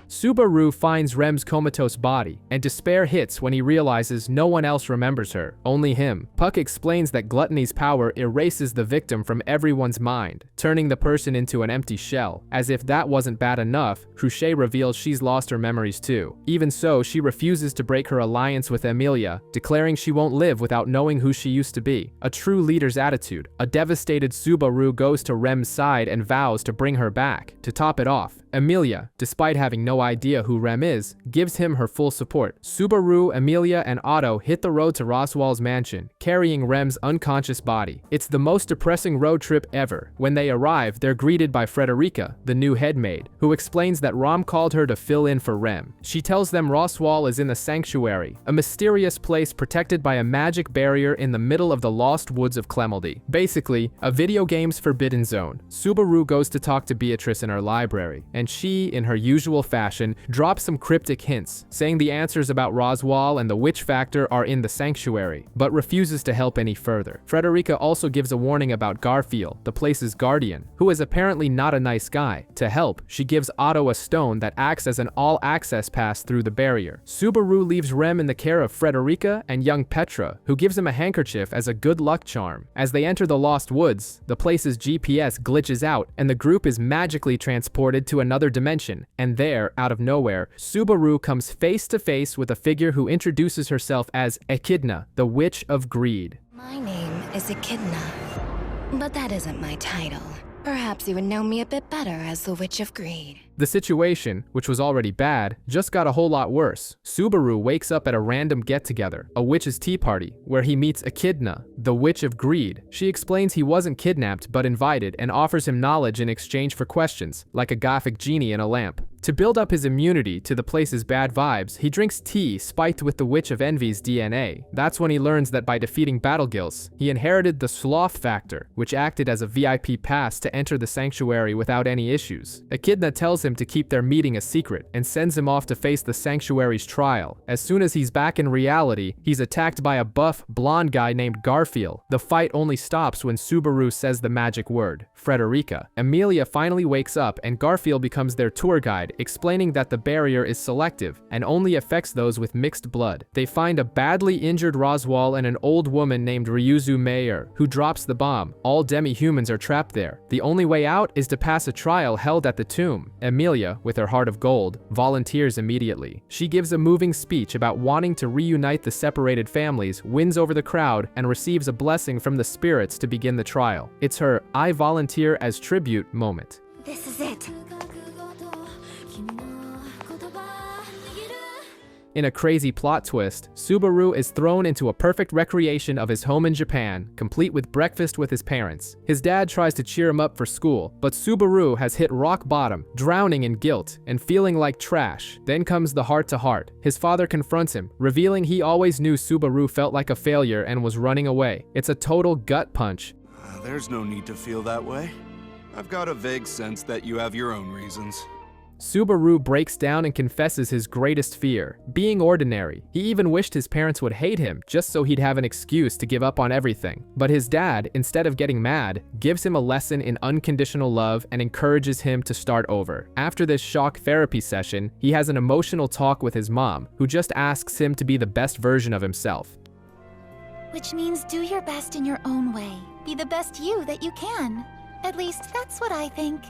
Speaker 1: Subaru finds Rem's comatose body, and despair hits when he realizes no one else remembers her, only him. Puck explains that gluttony's power erases the victim from everyone's mind, turning the person into an empty shell. As if that wasn't bad enough, Cruchet reveals she's lost her memories too. Even so, she refuses to break her alliance with Emilia, declaring she won't live without knowing who she used to be. A true leader's attitude. A devastated Subaru goes to Rem's side and vows to bring her back. To top it off, Emilia, despite having no idea who Rem is, gives him her full support. Subaru, Emilia, and Otto hit the road to Roswell's mansion, carrying Rem's unconscious body. It's the most depressing road trip ever. When they arrive, they're greeted by Frederica, the new headmaid, who explains that Rom called her to fill in for Rem. She tells them Roswell is in the Sanctuary, a mysterious place protected by a magic barrier in the middle of the lost woods of Clemeldy. Basically, a video game's forbidden zone. Subaru goes to talk to Beatrice in her library, and she, in her usual fashion, drops some cryptic hints, saying the answers about Roswell and the witch factor are in the Sanctuary, but refuses to help any further. Frederica also gives a warning about Garfield, the place's guardian, who is apparently not a nice guy. To help, she gives Otto a stone that acts as an all-access pass through the barrier. Subaru leaves Rem in the care of Frederica and young Petra, who gives him a handkerchief as a good luck charm. As they enter the Lost Woods, the place's GPS glitches out, and the group is magically transported to another dimension, and there, out of nowhere, Subaru comes face to face with a figure who introduces herself as Echidna, the Witch of Greed.
Speaker 10: My name is Echidna, but that isn't my title. Perhaps you would know me a bit better as the Witch of Greed.
Speaker 1: The situation, which was already bad, just got a whole lot worse. Subaru wakes up at a random get-together, a witch's tea party, where he meets Echidna, the Witch of Greed. She explains he wasn't kidnapped but invited and offers him knowledge in exchange for questions, like a gothic genie in a lamp. To build up his immunity to the place's bad vibes, he drinks tea spiked with the Witch of Envy's DNA. That's when he learns that by defeating Betelgeuse, he inherited the sloth factor, which acted as a VIP pass to enter the Sanctuary without any issues. Echidna tells him to keep their meeting a secret and sends him off to face the Sanctuary's trial. As soon as he's back in reality, he's attacked by a buff, blonde guy named Garfield. The fight only stops when Subaru says the magic word, Frederica. Emilia finally wakes up and Garfield becomes their tour guide, terrified, explaining that the barrier is selective and only affects those with mixed blood. They find a badly injured Roswaal and an old woman named Ryuzu Mayer, who drops the bomb. All demi-humans are trapped there. The only way out is to pass a trial held at the tomb. Emilia, with her heart of gold, volunteers immediately. She gives a moving speech about wanting to reunite the separated families, wins over the crowd, and receives a blessing from the spirits to begin the trial. It's her "I volunteer as tribute" moment.
Speaker 7: This is it.
Speaker 1: In a crazy plot twist, Subaru is thrown into a perfect recreation of his home in Japan, complete with breakfast with his parents. His dad tries to cheer him up for school, but Subaru has hit rock bottom, drowning in guilt and feeling like trash. Then comes the heart-to-heart. His father confronts him, revealing he always knew Subaru felt like a failure and was running away. It's a total gut punch.
Speaker 11: There's no need to feel that way. I've got a vague sense that you have your own reasons.
Speaker 1: Subaru breaks down and confesses his greatest fear, being ordinary. He even wished his parents would hate him just so he'd have an excuse to give up on everything. But his dad, instead of getting mad, gives him a lesson in unconditional love and encourages him to start over. After this shock therapy session, he has an emotional talk with his mom, who just asks him to be the best version of himself.
Speaker 12: Which means do your best in your own way. Be the best you that you can. At least that's what I think.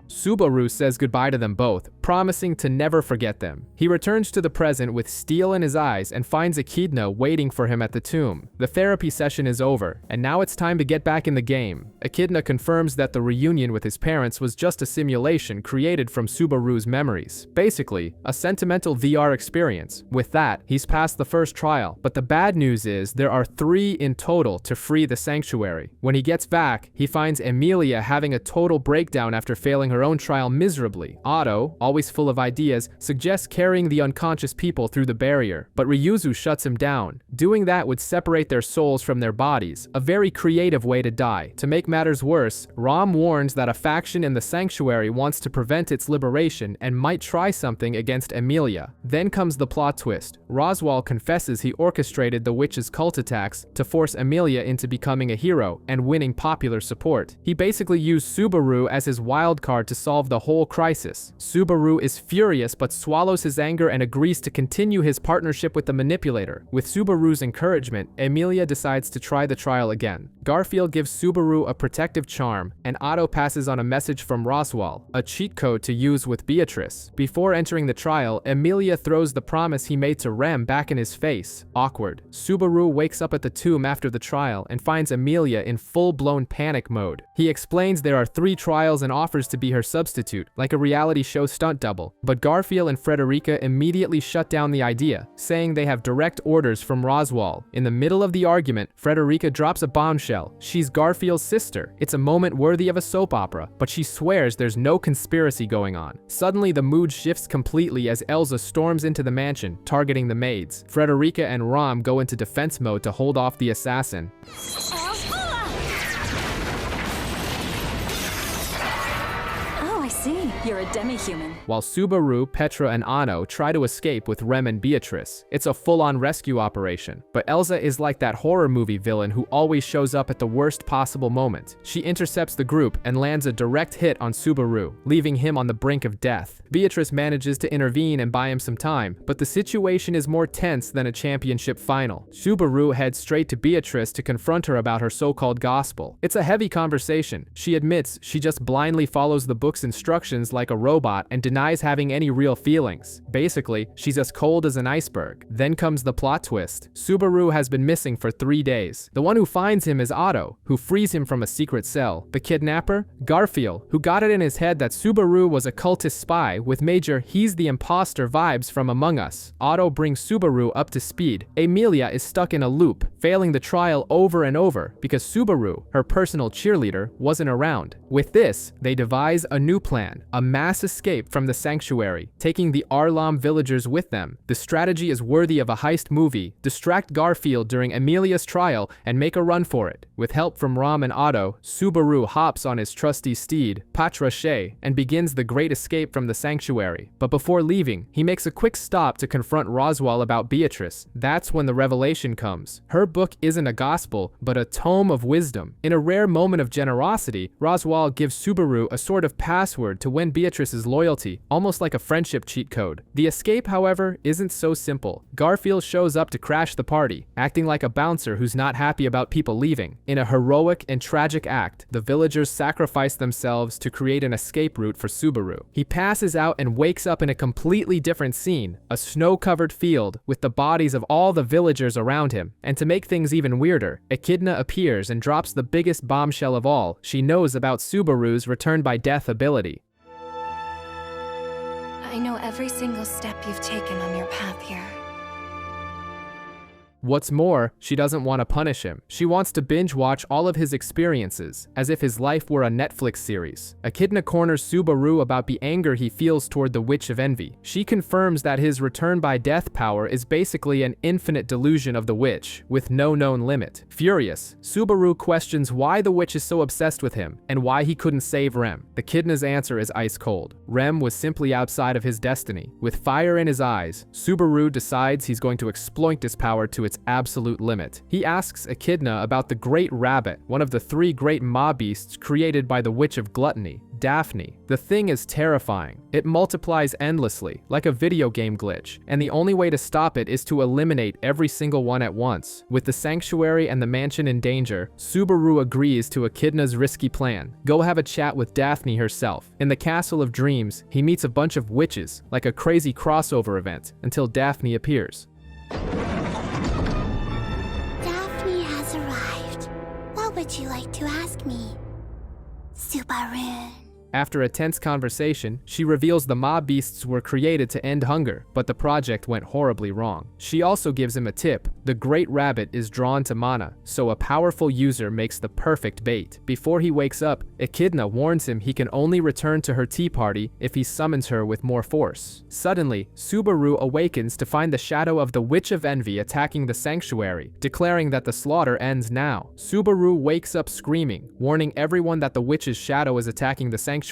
Speaker 1: Subaru says goodbye to them both, promising to never forget them. He returns to the present with steel in his eyes and finds Echidna waiting for him at the tomb. The therapy session is over, and now it's time to get back in the game. Echidna confirms that the reunion with his parents was just a simulation created from Subaru's memories. Basically, a sentimental VR experience. With that, he's passed the first trial, but the bad news is there are 3 in total to free the sanctuary. When he gets back, he finds Emilia having a total breakdown after failing her own trial miserably. Otto, always full of ideas, suggests carrying the unconscious people through the barrier, but Ryuzu shuts him down. Doing that would separate their souls from their bodies, a very creative way to die. To make matters worse, Rom warns that a faction in the sanctuary wants to prevent its liberation and might try something against Emilia. Then comes the plot twist. Roswaal confesses he orchestrated the witch's cult attacks to force Emilia into becoming a hero and winning popular support. He basically used Subaru as his wild card to solve the whole crisis. Subaru is furious but swallows his anger and agrees to continue his partnership with the manipulator. With Subaru's encouragement, Emilia decides to try the trial again. Garfield gives Subaru a protective charm, and Otto passes on a message from Roswaal, a cheat code to use with Beatrice. Before entering the trial, Emilia throws the promise he made to Rem back in his face. Awkward. Subaru wakes up at the tomb after the trial and finds Emilia in full-blown panic mode. He explains there are 3 trials and offers to be her substitute, like a reality show stunt double. But Garfield and Frederica immediately shut down the idea, saying they have direct orders from Roswaal. In the middle of the argument, Frederica drops a bombshell. She's Garfield's sister. It's a moment worthy of a soap opera, but she swears there's no conspiracy going on. Suddenly, the mood shifts completely as Elsa storms into the mansion, targeting the maids. Frederica and Rom go into defense mode to hold off the assassin.
Speaker 2: See, you're a demi-human.
Speaker 1: While Subaru, Petra, and Anno try to escape with Rem and Beatrice. It's a full-on rescue operation, but Elsa is like that horror movie villain who always shows up at the worst possible moment. She intercepts the group and lands a direct hit on Subaru, leaving him on the brink of death. Beatrice manages to intervene and buy him some time, but the situation is more tense than a championship final. Subaru heads straight to Beatrice to confront her about her so-called gospel. It's a heavy conversation. She admits she just blindly follows the book's instructions like a robot and denies having any real feelings. Basically, she's as cold as an iceberg. Then comes the plot twist. Subaru has been missing for 3 days. The one who finds him is Otto, who frees him from a secret cell. The kidnapper? Garfield, who got it in his head that Subaru was a cultist spy with major "he's the imposter" vibes from Among Us. Otto brings Subaru up to speed. Emilia is stuck in a loop, failing the trial over and over because Subaru, her personal cheerleader, wasn't around. With this, they devise a new plan. A mass escape from the sanctuary, taking the Arlam villagers with them. The strategy is worthy of a heist movie. Distract Garfield during Emilia's trial and make a run for it. With help from Rom and Otto, Subaru hops on his trusty steed, Patrache, and begins the great escape from the sanctuary. But before leaving, he makes a quick stop to confront Roswaal about Beatrice. That's when the revelation comes. Her book isn't a gospel, but a tome of wisdom. In a rare moment of generosity, Roswaal gives Subaru a sort of password to when Beatrice Beatrice's loyalty, almost like a friendship cheat code. The escape, however, isn't so simple. Garfield shows up to crash the party, acting like a bouncer who's not happy about people leaving. In a heroic and tragic act, the villagers sacrifice themselves to create an escape route for Subaru. He passes out and wakes up in a completely different scene, a snow-covered field with the bodies of all the villagers around him. And to make things even weirder, Echidna appears and drops the biggest bombshell of all she knows about Subaru's return by death ability.
Speaker 10: I know every single step you've taken on your path here.
Speaker 1: What's more, she doesn't want to punish him. She wants to binge watch all of his experiences, as if his life were a Netflix series. Echidna corners Subaru about the anger he feels toward the Witch of Envy. She confirms that his return by death power is basically an infinite delusion of the witch, with no known limit. Furious, Subaru questions why the witch is so obsessed with him, and why he couldn't save Rem. Echidna's answer is ice cold. Rem was simply outside of his destiny. With fire in his eyes, Subaru decides he's going to exploit this power to its absolute limit. He asks Echidna about the Great Rabbit, one of the 3 great mob beasts created by the Witch of Gluttony, Daphne. The thing is terrifying. It multiplies endlessly, like a video game glitch, and the only way to stop it is to eliminate every single one at once. With the sanctuary and the mansion in danger, Subaru agrees to Echidna's risky plan. Go have a chat with Daphne herself. In the Castle of Dreams, he meets a bunch of witches, like a crazy crossover event, until Daphne appears.
Speaker 7: What would you like to ask me, Subaru?
Speaker 1: After a tense conversation, she reveals the mob beasts were created to end hunger, but the project went horribly wrong. She also gives him a tip. The Great Rabbit is drawn to mana, so a powerful user makes the perfect bait. Before he wakes up, Echidna warns him he can only return to her tea party if he summons her with more force. Suddenly, Subaru awakens to find the shadow of the Witch of Envy attacking the sanctuary, declaring that the slaughter ends now. Subaru wakes up screaming, warning everyone that the witch's shadow is attacking the sanctuary.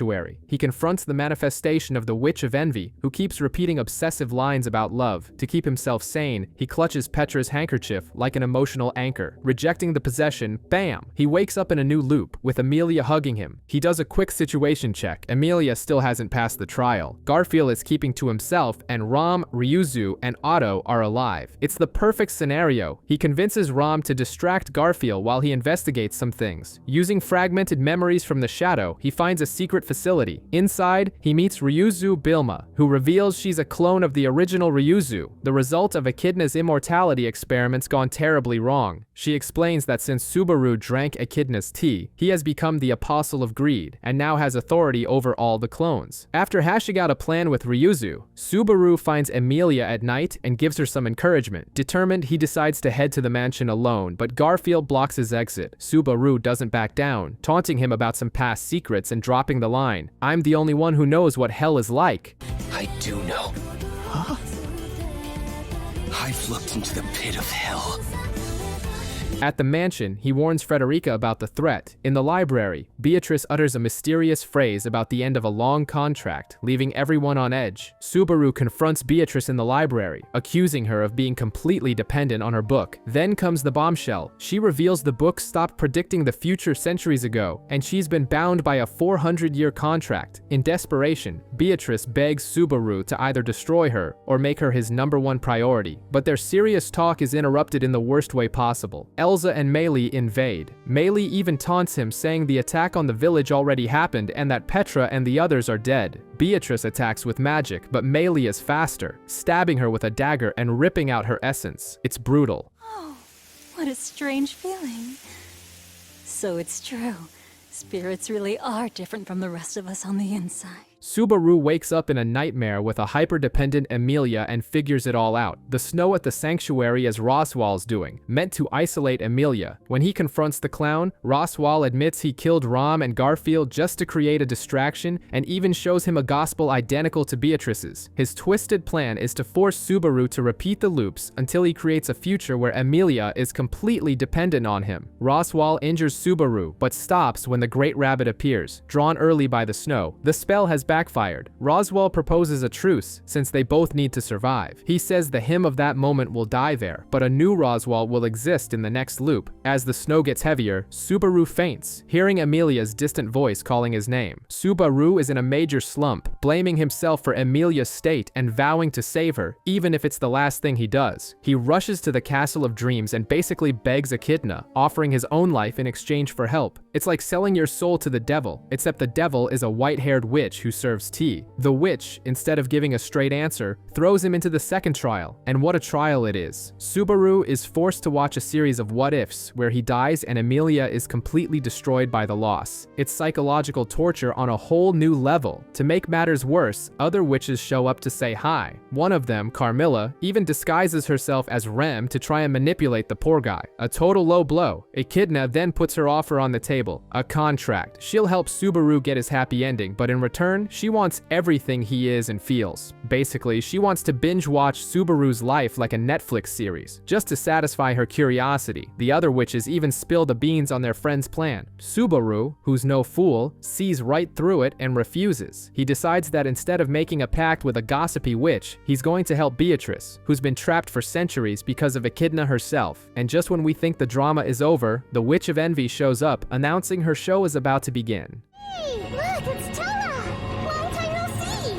Speaker 1: He confronts the manifestation of the Witch of Envy, who keeps repeating obsessive lines about love. To keep himself sane, he clutches Petra's handkerchief like an emotional anchor. Rejecting the possession, bam! He wakes up in a new loop, with Emilia hugging him. He does a quick situation check. Emilia still hasn't passed the trial. Garfield is keeping to himself, and Rom, Ryuzu, and Otto are alive. It's the perfect scenario. He convinces Rom to distract Garfield while he investigates some things. Using fragmented memories from the shadow, he finds a secret facility. Inside, he meets Ryuzu Bilma, who reveals she's a clone of the original Ryuzu, the result of Echidna's immortality experiments gone terribly wrong. She explains that since Subaru drank Echidna's tea, he has become the apostle of greed, and now has authority over all the clones. After hashing out a plan with Ryuzu, Subaru finds Emilia at night and gives her some encouragement. Determined, he decides to head to the mansion alone, but Garfield blocks his exit. Subaru doesn't back down, taunting him about some past secrets and dropping the line, "I'm the only one who knows what hell is like."
Speaker 5: I do know. Huh? I've looked into the pit of hell.
Speaker 1: At the mansion, he warns Frederica about the threat. In the library, Beatrice utters a mysterious phrase about the end of a long contract, leaving everyone on edge. Subaru confronts Beatrice in the library, accusing her of being completely dependent on her book. Then comes the bombshell. She reveals the book stopped predicting the future centuries ago, and she's been bound by a 400-year contract. In desperation, Beatrice begs Subaru to either destroy her or make her his #1 priority. But their serious talk is interrupted in the worst way possible. Elsa and Meili invade. Meili even taunts him, saying the attack on the village already happened and that Petra and the others are dead. Beatrice attacks with magic, but Meili is faster, stabbing her with a dagger and ripping out her essence. It's brutal.
Speaker 2: Oh, what a strange feeling. So it's true. Spirits really are different from the rest of us on the inside.
Speaker 1: Subaru wakes up in a nightmare with a hyper-dependent Emilia and figures it all out. The snow at the sanctuary is Roswaal's doing, meant to isolate Emilia. When he confronts the clown, Roswaal admits he killed Rom and Garfield just to create a distraction, and even shows him a gospel identical to Beatrice's. His twisted plan is to force Subaru to repeat the loops until he creates a future where Emilia is completely dependent on him. Roswaal injures Subaru, but stops when the Great Rabbit appears, drawn early by the snow. The spell has backfired. Roswaal proposes a truce since they both need to survive. He says the him of that moment will die there, but a new Roswaal will exist in the next loop. As the snow gets heavier, Subaru faints, hearing Emilia's distant voice calling his name. Subaru is in a major slump, blaming himself for Emilia's state and vowing to save her, even if it's the last thing he does. He rushes to the Castle of Dreams and basically begs Echidna, offering his own life in exchange for help. It's like selling your soul to the devil, except the devil is a white-haired witch who serves tea. The witch, instead of giving a straight answer, throws him into the second trial, and what a trial it is. Subaru is forced to watch a series of what-ifs where he dies and Emilia is completely destroyed by the loss. It's psychological torture on a whole new level. To make matters worse, other witches show up to say hi. One of them, Carmilla, even disguises herself as Rem to try and manipulate the poor guy. A total low blow. Echidna then puts her offer on the table, a contract. She'll help Subaru get his happy ending, but in return, she wants everything he is and feels. Basically, she wants to binge watch Subaru's life like a Netflix series, just to satisfy her curiosity. The other witches even spill the beans on their friend's plan. Subaru, who's no fool, sees right through it and refuses. He decides that instead of making a pact with a gossipy witch, he's going to help Beatrice, who's been trapped for centuries because of Echidna herself. And just when we think the drama is over, the Witch of Envy shows up, announcing her show is about to begin.
Speaker 7: Hey, look, it's Tella! Long time no see!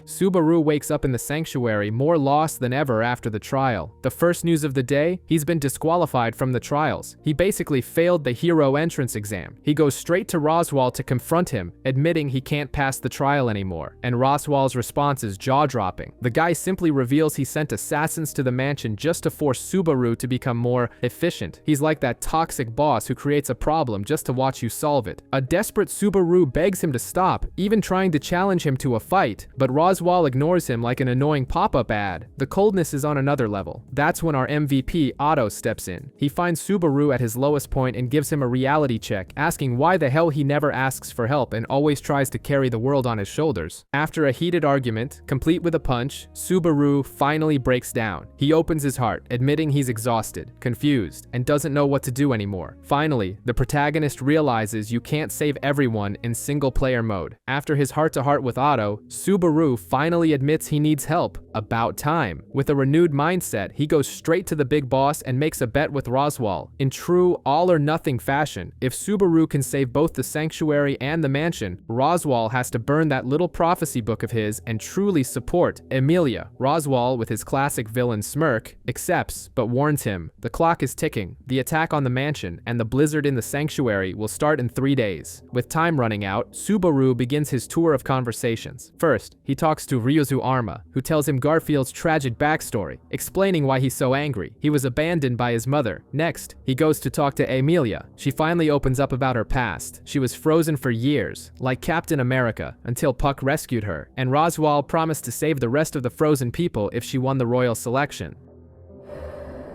Speaker 1: Subaru wakes up in the sanctuary more lost than ever after the trial. The first news of the day, he's been disqualified from the trials. He basically failed the hero entrance exam. He goes straight to Roswaal to confront him, admitting he can't pass the trial anymore. And Roswaal's response is jaw-dropping. The guy simply reveals he sent assassins to the mansion just to force Subaru to become more efficient. He's like that toxic boss who creates a problem just to watch you solve it. A desperate Subaru begs him to stop, even trying to challenge him to a fight, but Roswaal ignores him like an annoying pop-up ad. The coldness is on another level. That's when our MVP, Otto, steps in. He finds Subaru at his lowest point and gives him a reality check, asking why the hell he never asks for help and always tries to carry the world on his shoulders. After a heated argument, complete with a punch, Subaru finally breaks down. He opens his heart, admitting he's exhausted, confused, and doesn't know what to do anymore. Finally, the protagonist realizes you can't save everyone in single-player mode. After his heart-to-heart with Otto, Subaru finally admits he needs help. About time. With a renewed mindset, he goes straight to the big boss and makes a bet with Roswaal. In true all-or-nothing fashion, if Subaru can save both the sanctuary and the mansion, Roswaal has to burn that little prophecy book of his and truly support Emilia. Roswaal, with his classic villain smirk, accepts, but warns him. The clock is ticking. The attack on the mansion and the blizzard in the sanctuary will start in 3 days. With time running out, Subaru begins his tour of conversations. First, he talks to Ryuzu Arma, who tells him Garfield's tragic backstory, explaining why he's so angry. He was abandoned by his mother. Next, he goes to talk to Emilia. She finally opens up about her past. She was frozen for years, like Captain America, until Puck rescued her, and Roswaal promised to save the rest of the frozen people if she won the royal selection.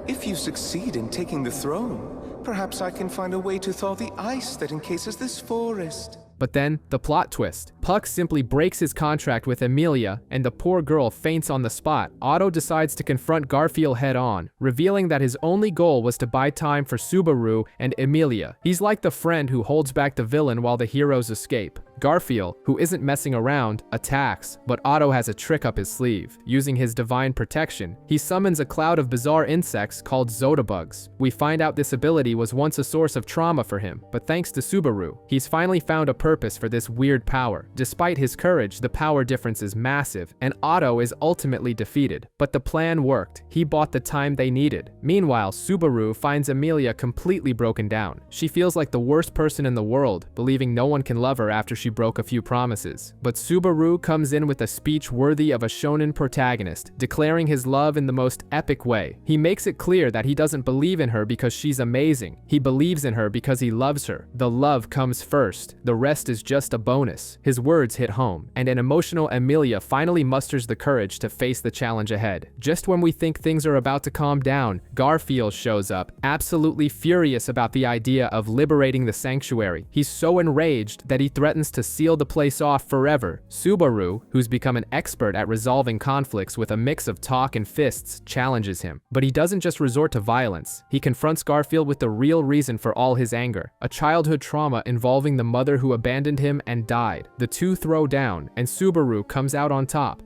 Speaker 13: If you succeed in taking the throne, perhaps I can find a way to thaw the ice that encases this forest.
Speaker 1: But then, the plot twist. Puck simply breaks his contract with Emilia, and the poor girl faints on the spot. Otto decides to confront Garfield head-on, revealing that his only goal was to buy time for Subaru and Emilia. He's like the friend who holds back the villain while the heroes escape. Garfield, who isn't messing around, attacks, but Otto has a trick up his sleeve. Using his divine protection, he summons a cloud of bizarre insects called Zodabugs. We find out this ability was once a source of trauma for him, but thanks to Subaru, he's finally found a purpose for this weird power. Despite his courage, the power difference is massive, and Otto is ultimately defeated. But the plan worked. He bought the time they needed. Meanwhile, Subaru finds Emilia completely broken down. She feels like the worst person in the world, believing no one can love her after she broke a few promises. But Subaru comes in with a speech worthy of a shonen protagonist, declaring his love in the most epic way. He makes it clear that he doesn't believe in her because she's amazing. He believes in her because he loves her. The love comes first. The rest is just a bonus. His words hit home, and an emotional Emilia finally musters the courage to face the challenge ahead. Just when we think things are about to calm down, Garfield shows up, absolutely furious about the idea of liberating the sanctuary. He's so enraged that he threatens to seal the place off forever. Subaru, who's become an expert at resolving conflicts with a mix of talk and fists, challenges him. But he doesn't just resort to violence. He confronts Garfield with the real reason for all his anger, a childhood trauma involving the mother who abandoned him and died. The two throw down, and Subaru comes out on top.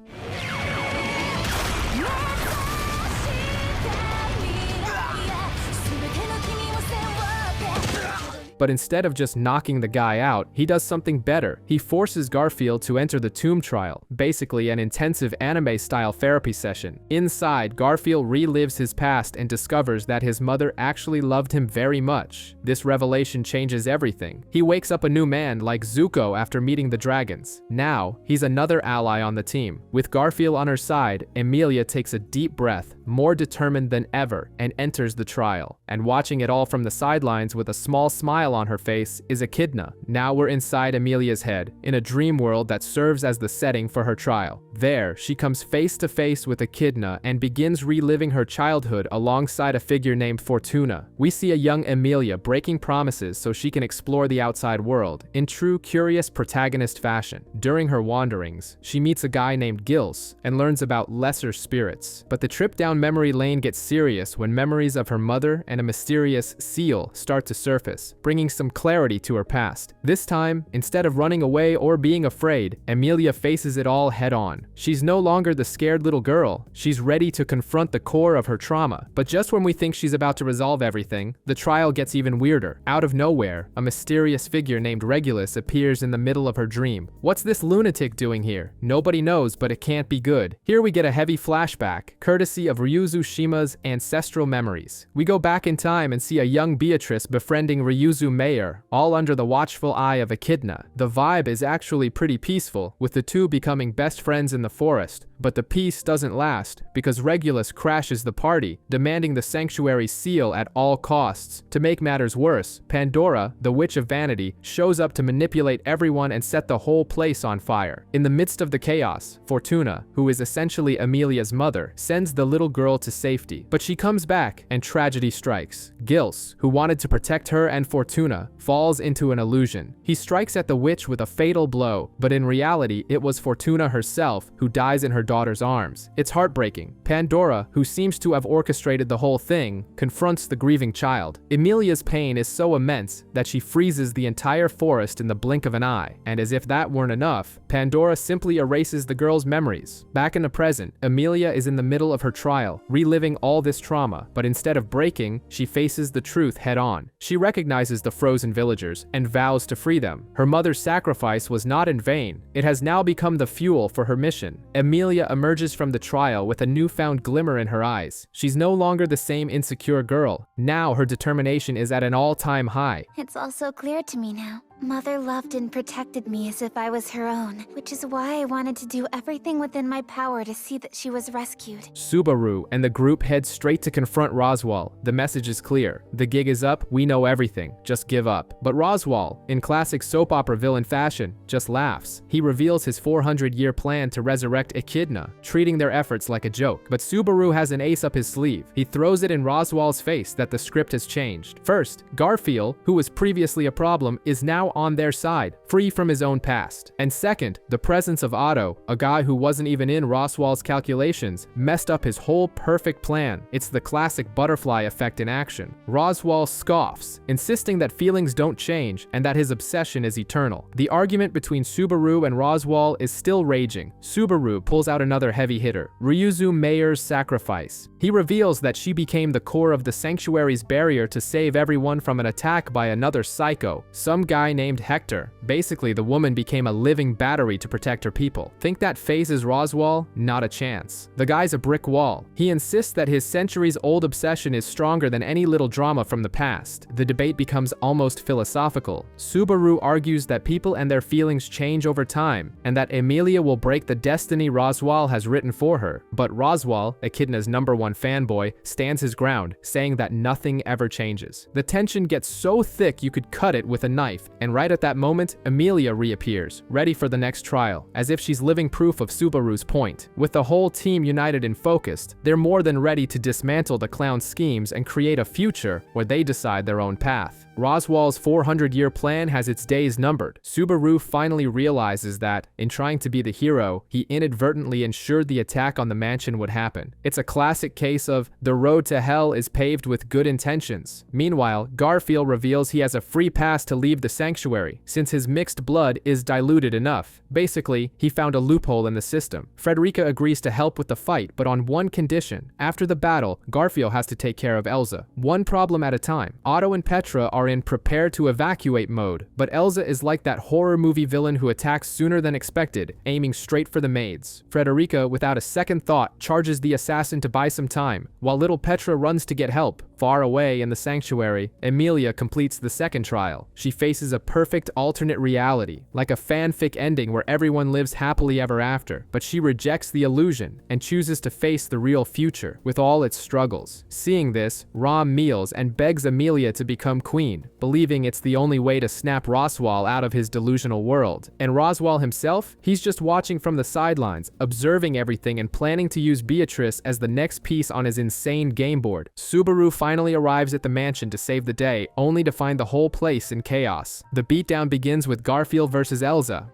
Speaker 1: But instead of just knocking the guy out, he does something better. He forces Garfield to enter the tomb trial, basically an intensive anime-style therapy session. Inside, Garfield relives his past and discovers that his mother actually loved him very much. This revelation changes everything. He wakes up a new man like Zuko after meeting the dragons. Now, he's another ally on the team. With Garfield on her side, Emilia takes a deep breath, more determined than ever, and enters the trial. And watching it all from the sidelines with a small smile on her face is Echidna. Now we're inside Emilia's head, in a dream world that serves as the setting for her trial. There, she comes face to face with Echidna and begins reliving her childhood alongside a figure named Fortuna. We see a young Emilia breaking promises so she can explore the outside world, in true curious protagonist fashion. During her wanderings, she meets a guy named Gils and learns about lesser spirits. But the trip down memory lane gets serious when memories of her mother and a mysterious seal start to surface, bringing some clarity to her past. This time, instead of running away or being afraid, Emilia faces it all head on. She's no longer the scared little girl. She's ready to confront the core of her trauma. But just when we think she's about to resolve everything, the trial gets even weirder. Out of nowhere, a mysterious figure named Regulus appears in the middle of her dream. What's this lunatic doing here? Nobody knows, but it can't be good. Here we get a heavy flashback, courtesy of Ryuzu Shima's ancestral memories. We go back in time and see a young Beatrice befriending Ryuzu Mayor, all under the watchful eye of Echidna. The vibe is actually pretty peaceful, with the two becoming best friends in the forest. But the peace doesn't last, because Regulus crashes the party, demanding the sanctuary seal at all costs. To make matters worse, Pandora, the Witch of Vanity, shows up to manipulate everyone and set the whole place on fire. In the midst of the chaos, Fortuna, who is essentially Emilia's mother, sends the little girl to safety. But she comes back, and tragedy strikes. Gils, who wanted to protect her and Fortuna, falls into an illusion. He strikes at the witch with a fatal blow, but in reality, it was Fortuna herself who dies in her daughter's arms. It's heartbreaking. Pandora, who seems to have orchestrated the whole thing, confronts the grieving child. Emilia's pain is so immense that she freezes the entire forest in the blink of an eye, and as if that weren't enough, Pandora simply erases the girl's memories. Back in the present, Emilia is in the middle of her trial, reliving all this trauma, but instead of breaking, she faces the truth head on. She recognizes the frozen villagers and vows to free them. Her mother's sacrifice was not in vain. It has now become the fuel for her mission. Emilia emerges from the trial with a newfound glimmer in her eyes. She's no longer the same insecure girl. Now her determination is at an all-time high.
Speaker 12: It's all so clear to me now. Mother loved and protected me as if I was her own, which is why I wanted to do everything within my power to see that she was rescued.
Speaker 1: Subaru and the group head straight to confront Roswaal. The message is clear. The gig is up, we know everything, just give up. But Roswaal, in classic soap opera villain fashion, just laughs. He reveals his 400-year plan to resurrect Echidna, treating their efforts like a joke. But Subaru has an ace up his sleeve. He throws it in Roswaal's face that the script has changed. First, Garfield, who was previously a problem, is now on their side, free from his own past. And second, the presence of Otto, a guy who wasn't even in Roswaal's calculations, messed up his whole perfect plan. It's the classic butterfly effect in action. Roswaal scoffs, insisting that feelings don't change and that his obsession is eternal. The argument between Subaru and Roswaal is still raging. Subaru pulls out another heavy hitter, Ryuzu Mayor's sacrifice. He reveals that she became the core of the sanctuary's barrier to save everyone from an attack by another psycho, some guy named Hector. Basically, the woman became a living battery to protect her people. Think that phases Roswaal? Not a chance. The guy's a brick wall. He insists that his centuries-old obsession is stronger than any little drama from the past. The debate becomes almost philosophical. Subaru argues that people and their feelings change over time, and that Emilia will break the destiny Roswaal has written for her. But Roswaal, Echidna's #1 fanboy, stands his ground, saying that nothing ever changes. The tension gets so thick you could cut it with a knife, and And right at that moment, Emilia reappears, ready for the next trial, as if she's living proof of Subaru's point. With the whole team united and focused, they're more than ready to dismantle the clown's schemes and create a future where they decide their own path. Roswell's 400-year plan has its days numbered. Subaru finally realizes that, in trying to be the hero, he inadvertently ensured the attack on the mansion would happen. It's a classic case of the road to hell is paved with good intentions. Meanwhile, Garfield reveals he has a free pass to leave the sanctuary, since his mixed blood is diluted enough. Basically, he found a loophole in the system. Frederica agrees to help with the fight, but on one condition. After the battle, Garfield has to take care of Elsa, one problem at a time. Otto and Petra are in prepare to evacuate mode, but Elsa is like that horror movie villain who attacks sooner than expected, aiming straight for the maids. Frederica, without a second thought, charges the assassin to buy some time, while little Petra runs to get help. Far away in the sanctuary, Emilia completes the second trial. She faces a perfect alternate reality, like a fanfic ending where everyone lives happily ever after, but she rejects the illusion and chooses to face the real future with all its struggles. Seeing this, Rom kneels and begs Emilia to become queen, believing it's the only way to snap Roswell out of his delusional world. And Roswell himself? He's just watching from the sidelines, observing everything and planning to use Beatrice as the next piece on his insane game board. Subaru finally arrives at the mansion to save the day, only to find the whole place in chaos. The beatdown begins with Garfield versus Elsa.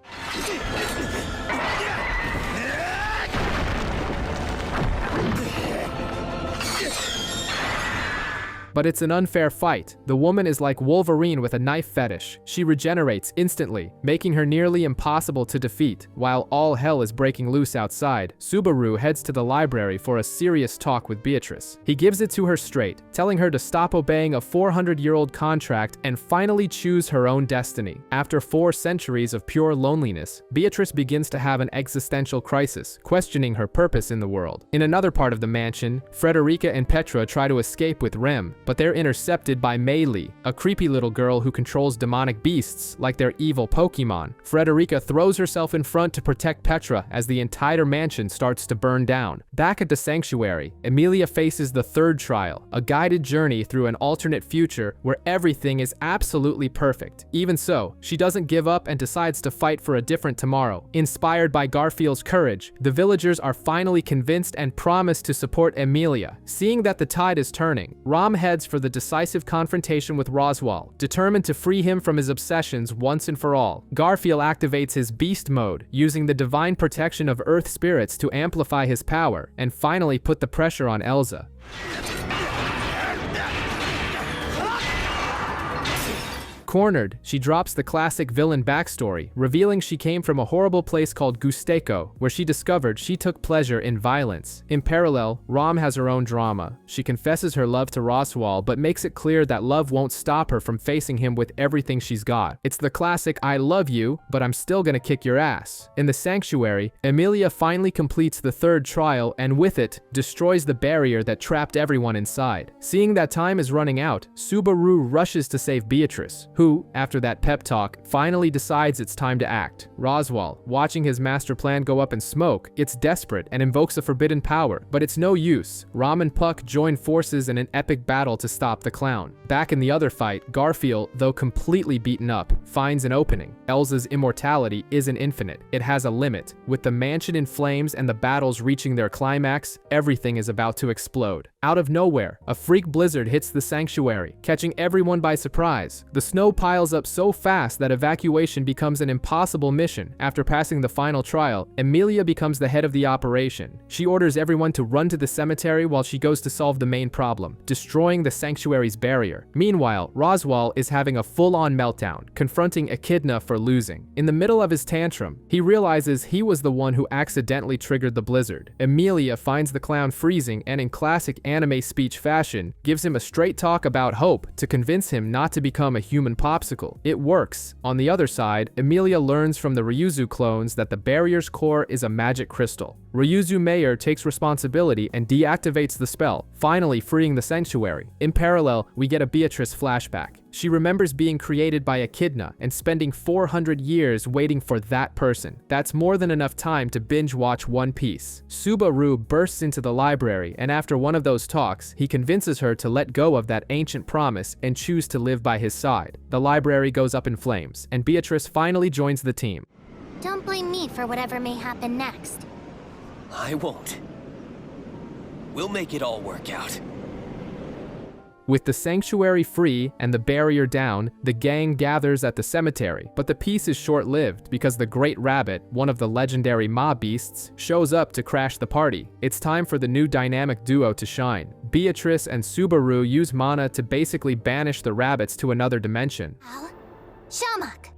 Speaker 1: But it's an unfair fight. The woman is like Wolverine with a knife fetish. She regenerates instantly, making her nearly impossible to defeat. While all hell is breaking loose outside, Subaru heads to the library for a serious talk with Beatrice. He gives it to her straight, telling her to stop obeying a 400-year-old contract and finally choose her own destiny. After 4 centuries of pure loneliness, Beatrice begins to have an existential crisis, questioning her purpose in the world. In another part of the mansion, Frederica and Petra try to escape with Rem, but they're intercepted by Maylee, a creepy little girl who controls demonic beasts like they're evil Pokemon. Frederica throws herself in front to protect Petra as the entire mansion starts to burn down. Back at the sanctuary, Emilia faces the third trial, a guided journey through an alternate future where everything is absolutely perfect. Even so, she doesn't give up and decides to fight for a different tomorrow. Inspired by Garfield's courage, the villagers are finally convinced and promise to support Emilia. Seeing that the tide is turning, Rom heads for the decisive confrontation with Roswell, determined to free him from his obsessions once and for all. Garfield activates his beast mode, using the divine protection of Earth spirits to amplify his power, and finally put the pressure on Elsa. Cornered, she drops the classic villain backstory, revealing she came from a horrible place called Gusteco, where she discovered she took pleasure in violence. In parallel, Rom has her own drama. She confesses her love to Roswell, but makes it clear that love won't stop her from facing him with everything she's got. It's the classic "I love you, but I'm still gonna kick your ass." In the sanctuary, Emilia finally completes the third trial and with it, destroys the barrier that trapped everyone inside. Seeing that time is running out, Subaru rushes to save Beatrice, who, after that pep talk, finally decides it's time to act. Roswell, watching his master plan go up in smoke, gets desperate and invokes a forbidden power, but it's no use. Rom and Puck join forces in an epic battle to stop the clown. Back in the other fight, Garfield, though completely beaten up, finds an opening. Elsa's immortality isn't infinite. It has a limit. With the mansion in flames and the battles reaching their climax, everything is about to explode. Out of nowhere, a freak blizzard hits the sanctuary, catching everyone by surprise. The snow piles up so fast that evacuation becomes an impossible mission. After passing the final trial, Emilia becomes the head of the operation. She orders everyone to run to the cemetery while she goes to solve the main problem, destroying the sanctuary's barrier. Meanwhile, Roswell is having a full-on meltdown, confronting Echidna for losing. In the middle of his tantrum, he realizes he was the one who accidentally triggered the blizzard. Emilia finds the clown freezing and, in classic anime speech fashion, gives him a straight talk about hope to convince him not to become a human popsicle. It works. On the other side, Emilia learns from the Ryuzu clones that the barrier's core is a magic crystal. Ryuzu Mayor takes responsibility and deactivates the spell, finally freeing the sanctuary. In parallel, we get a Beatrice flashback. She remembers being created by Echidna and spending 400 years waiting for that person. That's more than enough time to binge watch One Piece. Subaru bursts into the library, and after one of those talks, he convinces her to let go of that ancient promise and choose to live by his side. The library goes up in flames, and Beatrice finally joins the team.
Speaker 7: Don't blame me for whatever may happen next.
Speaker 5: I won't. We'll make it all work out.
Speaker 1: With the sanctuary free and the barrier down, the gang gathers at the cemetery, but the peace is short-lived because the Great Rabbit, one of the legendary mob beasts, shows up to crash the party. It's time for the new dynamic duo to shine. Beatrice and Subaru use mana to basically banish the rabbits to another dimension.
Speaker 7: Shamak!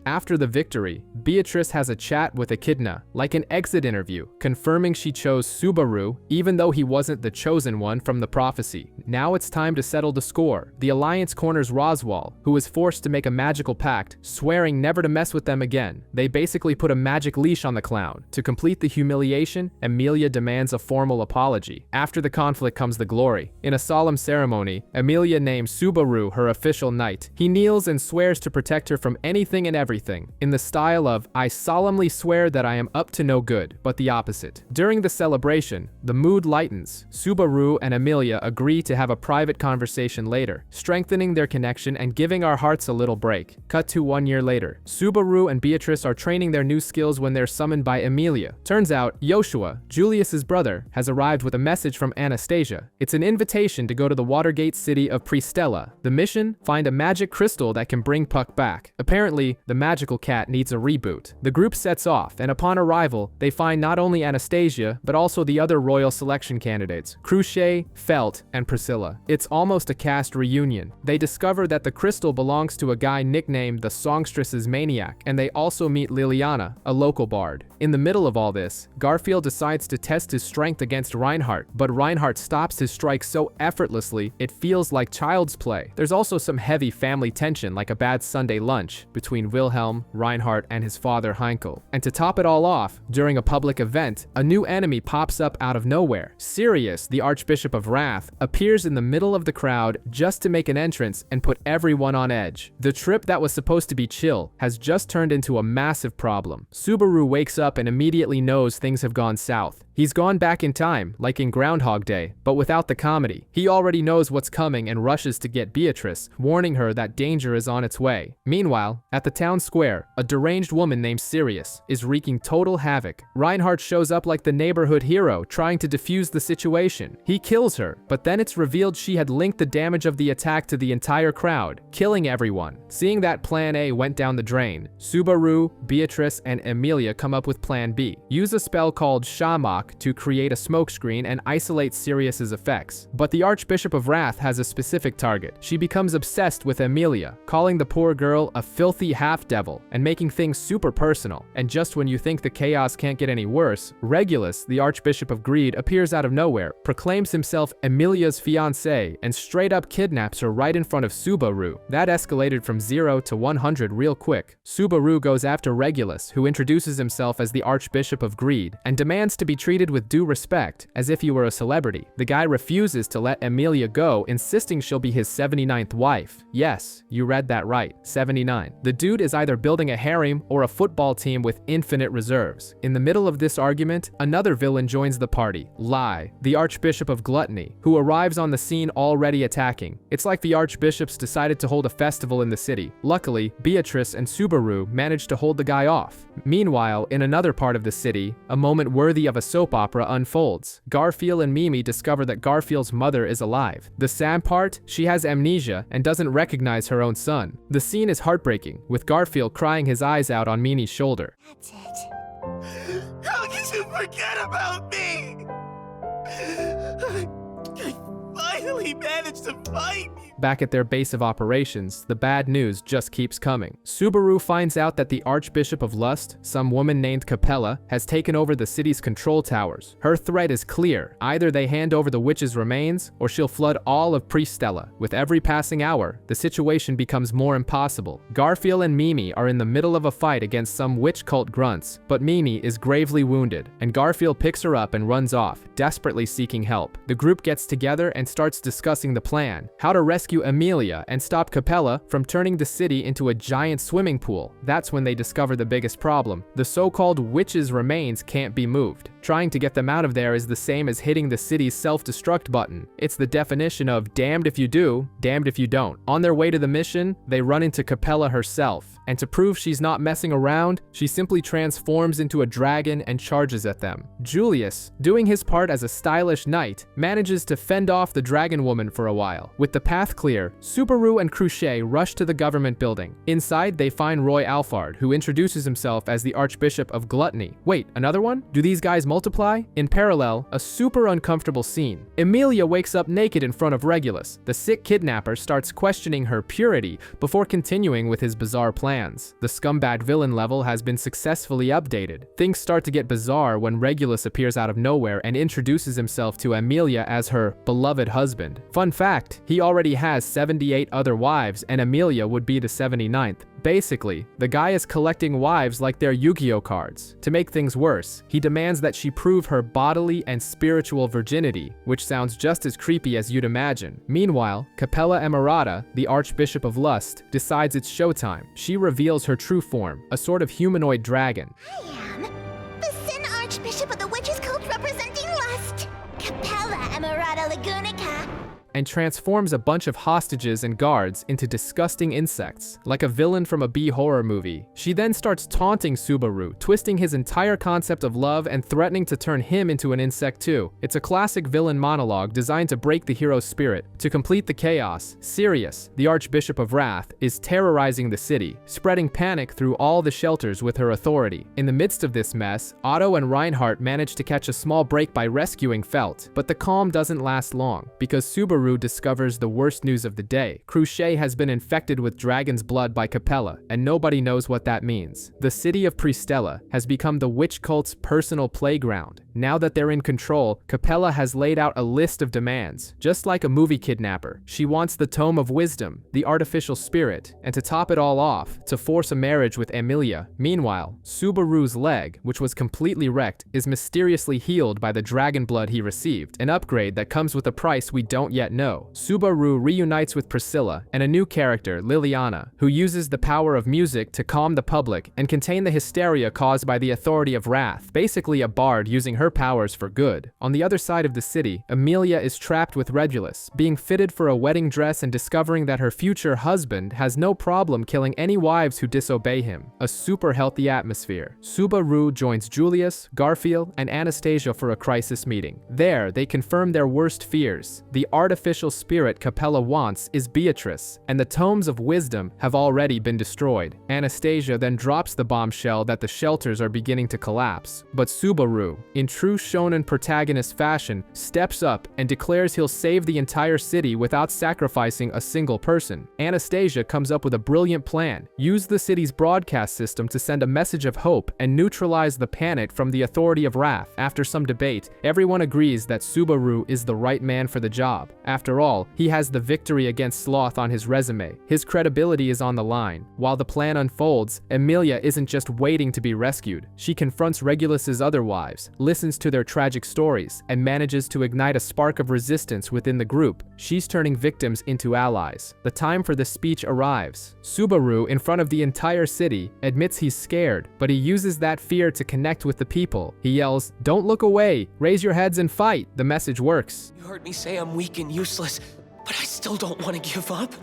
Speaker 1: After the victory, Beatrice has a chat with Echidna, like an exit interview, confirming she chose Subaru even though he wasn't the chosen one from the prophecy. Now it's time to settle the score. The Alliance corners Roswaal, who is forced to make a magical pact, swearing never to mess with them again. They basically put a magic leash on the clown. To complete the humiliation, Emilia demands a formal apology. After the conflict comes the glory. In a solemn ceremony, Emilia names Subaru her official knight. He kneels and swears to protect her from anything and everything, in the style of, "I solemnly swear that I am up to no good," but the opposite. During the celebration, the mood lightens. Subaru and Emilia agree to have a private conversation later, strengthening their connection and giving our hearts a little break. Cut to 1 year later. Subaru and Beatrice are training their new skills when they're summoned by Emilia. Turns out, Joshua, Julius's brother, has arrived with a message from Anastasia. It's an invitation to go to the Watergate city of Pristella. The mission? Find a magic crystal that can bring Puck back. Apparently, the magical cat needs a reboot. The group sets off, and upon arrival, they find not only Anastasia, but also the other royal selection candidates, Cruchet, Felt, and Priscilla. It's almost a cast reunion. They discover that the crystal belongs to a guy nicknamed the Songstress's Maniac, and they also meet Liliana, a local bard. In the middle of all this, Garfield decides to test his strength against Reinhardt, but Reinhardt stops his strike so effortlessly, it feels like child's play. There's also some heavy family tension, like a bad Sunday lunch, between Wilhelm, Reinhardt, and his father Heinkel. And to top it all off, during a public event, a new enemy pops up out of nowhere. Sirius, the Archbishop of Wrath, appears in the middle of the crowd just to make an entrance and put everyone on edge. The trip that was supposed to be chill has just turned into a massive problem. Subaru wakes up and immediately knows things have gone south. He's gone back in time, like in Groundhog Day, but without the comedy. He already knows what's coming and rushes to get Beatrice, warning her that danger is on its way. Meanwhile, at the town square, a deranged woman named Sirius is wreaking total havoc. Reinhardt shows up like the neighborhood hero, trying to defuse the situation. He kills her, but then it's revealed she had linked the damage of the attack to the entire crowd, killing everyone. Seeing that Plan A went down the drain, Subaru, Beatrice, and Emilia come up with Plan B. Use a spell called Shamak to create a smokescreen and isolate Sirius's effects. But the Archbishop of Wrath has a specific target. She becomes obsessed with Emilia, calling the poor girl a filthy half-devil and making things super personal. And just when you think the chaos can't get any worse, Regulus, the Archbishop of Greed, appears out of nowhere, proclaims himself Emilia's fiancé, and straight up kidnaps her right in front of Subaru. That escalated from 0 to 100 real quick. Subaru goes after Regulus, who introduces himself as the Archbishop of Greed, and demands to be treated with due respect, as if he were a celebrity. The guy refuses to let Emilia go, insisting she'll be his 79th wife. Yes, you read that right, 79. The dude is either building a harem or a football team with infinite reserves. In the middle of this argument, another villain joins the party, Lai, the Archbishop of Gluttony, who arrives on the scene already attacking. It's like the archbishops decided to hold a festival in the city. Luckily, Beatrice and Subaru managed to hold the guy off. Meanwhile, in another part of the city, a moment worthy of a soap opera unfolds. Garfield and Mimi discover that Garfield's mother is alive. The sad part? She has amnesia and doesn't recognize her own son. The scene is heartbreaking, with Garfield crying his eyes out on Mimi's shoulder.
Speaker 5: That's it. How could you forget about me? I finally he managed to fight!
Speaker 1: Back at their base of operations, the bad news just keeps coming. Subaru finds out that the Archbishop of Lust, some woman named Capella, has taken over the city's control towers. Her threat is clear. Either they hand over the witch's remains, or she'll flood all of Pristella. With every passing hour, the situation becomes more impossible. Garfield and Mimi are in the middle of a fight against some witch cult grunts, but Mimi is gravely wounded, and Garfield picks her up and runs off, desperately seeking help. The group gets together and starts discussing the plan, how to rescue Emilia and stop Capella from turning the city into a giant swimming pool. That's when they discover the biggest problem. The so-called witch's remains can't be moved. Trying to get them out of there is the same as hitting the city's self-destruct button. It's the definition of damned if you do, damned if you don't. On their way to the mission, they run into Capella herself, and to prove she's not messing around, she simply transforms into a dragon and charges at them. Julius, doing his part as a stylish knight, manages to fend off the dragon woman for a while. With the path clear, Subaru and Cruchet rush to the government building. Inside, they find Roy Alphard, who introduces himself as the Archbishop of Gluttony. Wait, another one? Do these guys multiply? In parallel, a super uncomfortable scene. Emilia wakes up naked in front of Regulus. The sick kidnapper starts questioning her purity before continuing with his bizarre plans. The scumbag villain level has been successfully updated. Things start to get bizarre when Regulus appears out of nowhere and introduces himself to Emilia as her beloved husband. Fun fact, he already has 78 other wives, and Emilia would be the 79th. Basically, the guy is collecting wives like they're Yu-Gi-Oh cards. To make things worse, he demands that she prove her bodily and spiritual virginity, which sounds just as creepy as you'd imagine. Meanwhile, Capella Emerata, the Archbishop of Lust, decides it's showtime. She reveals her true form, a sort of humanoid dragon.
Speaker 7: I am the Sin Archbishop of the Witches Cult representing Lust, Capella Emerata Lagunica,
Speaker 1: and transforms a bunch of hostages and guards into disgusting insects, like a villain from a B horror movie. She then starts taunting Subaru, twisting his entire concept of love and threatening to turn him into an insect too. It's a classic villain monologue designed to break the hero's spirit. To complete the chaos, Sirius, the Archbishop of Wrath, is terrorizing the city, spreading panic through all the shelters with her authority. In the midst of this mess, Otto and Reinhardt manage to catch a small break by rescuing Felt, but the calm doesn't last long, because Subaru discovers the worst news of the day. Cruchet has been infected with dragon's blood by Capella, and nobody knows what that means. The city of Pristella has become the witch cult's personal playground. Now that they're in control, Capella has laid out a list of demands. Just like a movie kidnapper, she wants the Tome of Wisdom, the artificial spirit, and to top it all off, to force a marriage with Emilia. Meanwhile, Subaru's leg, which was completely wrecked, is mysteriously healed by the dragon blood he received, an upgrade that comes with a price we don't yet know. Subaru reunites with Priscilla and a new character, Liliana, who uses the power of music to calm the public and contain the hysteria caused by the authority of Wrath, basically a bard using her powers for good. On the other side of the city, Emilia is trapped with Regulus, being fitted for a wedding dress and discovering that her future husband has no problem killing any wives who disobey him. A super healthy atmosphere. Subaru joins Julius, Garfield, and Anastasia for a crisis meeting. There, they confirm their worst fears. The artificial spirit Capella wants is Beatrice, and the Tomes of Wisdom have already been destroyed. Anastasia then drops the bombshell that the shelters are beginning to collapse, but Subaru, in true shonen protagonist fashion, steps up and declares he'll save the entire city without sacrificing a single person. Anastasia comes up with a brilliant plan. Use the city's broadcast system to send a message of hope and neutralize the panic from the authority of Wrath. After some debate, everyone agrees that Subaru is the right man for the job. After all, he has the victory against Sloth on his resume. His credibility is on the line. While the plan unfolds, Emilia isn't just waiting to be rescued. She confronts Regulus's other wives, listens to their tragic stories, and manages to ignite a spark of resistance within the group. She's turning victims into allies. The time for the speech arrives. Subaru, in front of the entire city, admits he's scared, but he uses that fear to connect with the people. He yells, "Don't look away! Raise your heads and fight!" The message works.
Speaker 5: You heard me say I'm weak and useless, but I still don't want to give up.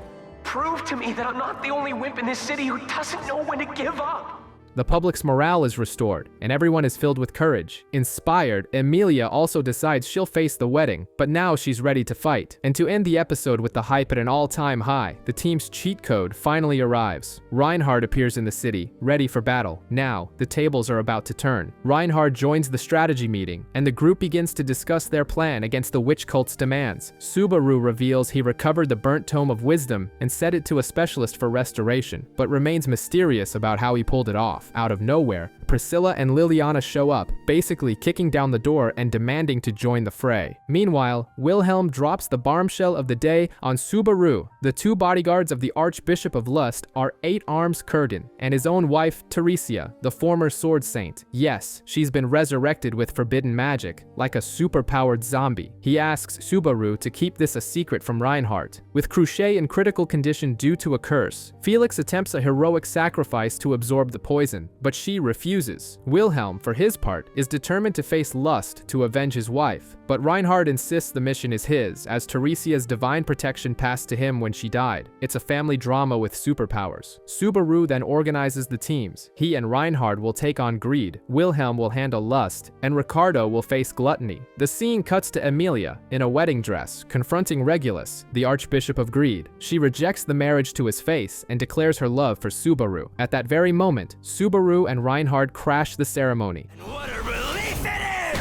Speaker 5: Prove to me that I'm not the only wimp in this city who doesn't know when to give up.
Speaker 1: The public's morale is restored, and everyone is filled with courage. Inspired, Emilia also decides she'll face the wedding, but now she's ready to fight. And to end the episode with the hype at an all-time high, the team's cheat code finally arrives. Reinhard appears in the city, ready for battle. Now, the tables are about to turn. Reinhard joins the strategy meeting, and the group begins to discuss their plan against the witch cult's demands. Subaru reveals he recovered the burnt tome of wisdom and set it to a specialist for restoration, but remains mysterious about how he pulled it off. Out of nowhere, Priscilla and Liliana show up, basically kicking down the door and demanding to join the fray. Meanwhile, Wilhelm drops the bombshell of the day on Subaru. The two bodyguards of the Archbishop of Lust are 8 Arms Kurgan and his own wife, Teresia, the former sword saint. Yes, she's been resurrected with forbidden magic, like a superpowered zombie. He asks Subaru to keep this a secret from Reinhardt. With Cruchet in critical condition due to a curse, Felix attempts a heroic sacrifice to absorb the poison, but she refuses. Wilhelm, for his part, is determined to face Lust to avenge his wife, but Reinhard insists the mission is his, as Teresia's divine protection passed to him when she died. It's a family drama with superpowers. Subaru then organizes the teams. He and Reinhard will take on greed, Wilhelm will handle lust, and Ricardo will face gluttony. The scene cuts to Emilia, in a wedding dress, confronting Regulus, the Archbishop of Greed. She rejects the marriage to his face and declares her love for Subaru. At that very moment, Subaru and Reinhard crash the ceremony.
Speaker 5: And what a relief it is!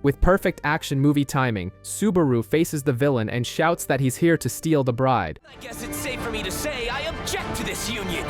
Speaker 1: With perfect action movie timing, Subaru faces the villain and shouts that he's here to steal the bride.
Speaker 5: I guess it's safe for me to say I object to this union.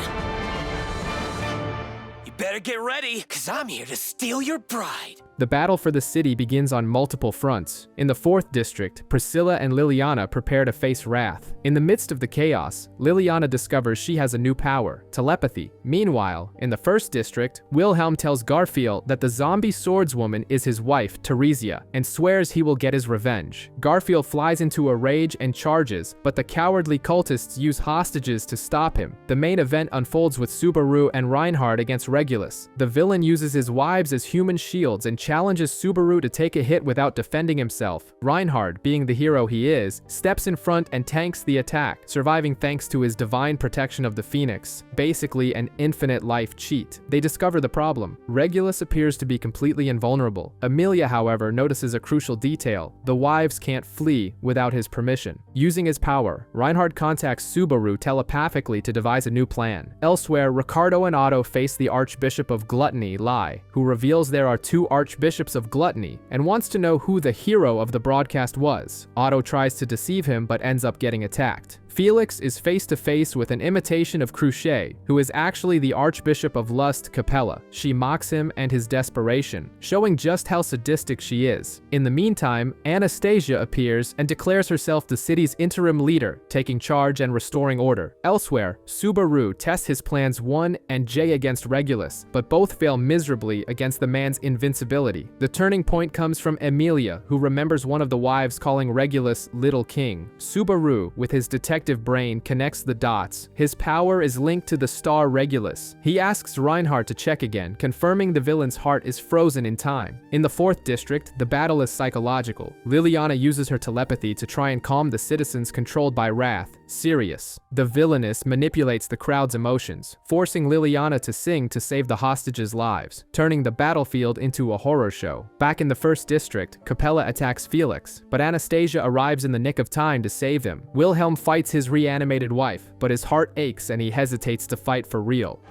Speaker 5: You better get ready, cause I'm here to steal your bride.
Speaker 1: The battle for the city begins on multiple fronts. In the 4th district, Priscilla and Liliana prepare to face Wrath. In the midst of the chaos, Liliana discovers she has a new power, telepathy. Meanwhile, in the 1st district, Wilhelm tells Garfield that the zombie swordswoman is his wife, Teresia, and swears he will get his revenge. Garfield flies into a rage and charges, but the cowardly cultists use hostages to stop him. The main event unfolds with Subaru and Reinhard against Regulus. The villain uses his wives as human shields and challenges Subaru to take a hit without defending himself. Reinhard, being the hero he is, steps in front and tanks the attack, surviving thanks to his divine protection of the Phoenix, basically an infinite life cheat. They discover the problem. Regulus appears to be completely invulnerable. Emilia, however, notices a crucial detail. The wives can't flee without his permission. Using his power, Reinhard contacts Subaru telepathically to devise a new plan. Elsewhere, Ricardo and Otto face the Archbishop of Gluttony, Lai, who reveals there are 2 Archbishops of Gluttony and wants to know who the hero of the broadcast was. Otto tries to deceive him but ends up getting attacked. Felix is face to face with an imitation of Cruchet, who is actually the Archbishop of Lust, Capella. She mocks him and his desperation, showing just how sadistic she is. In the meantime, Anastasia appears and declares herself the city's interim leader, taking charge and restoring order. Elsewhere, Subaru tests his plans 1 and J against Regulus, but both fail miserably against the man's invincibility. The turning point comes from Emilia, who remembers one of the wives calling Regulus Little King. Subaru, with his detective brain, connects the dots. His power is linked to the star Regulus. He asks Reinhard to check again, confirming the villain's heart is frozen in time. In the 4th district, the battle is psychological. Liliana uses her telepathy to try and calm the citizens controlled by Wrath, Sirius. The villainess manipulates the crowd's emotions, forcing Liliana to sing to save the hostages' lives, turning the battlefield into a horror show. Back in the 1st district, Capella attacks Felix, but Anastasia arrives in the nick of time to save him. Wilhelm fights his reanimated wife, but his heart aches and he hesitates to fight for real.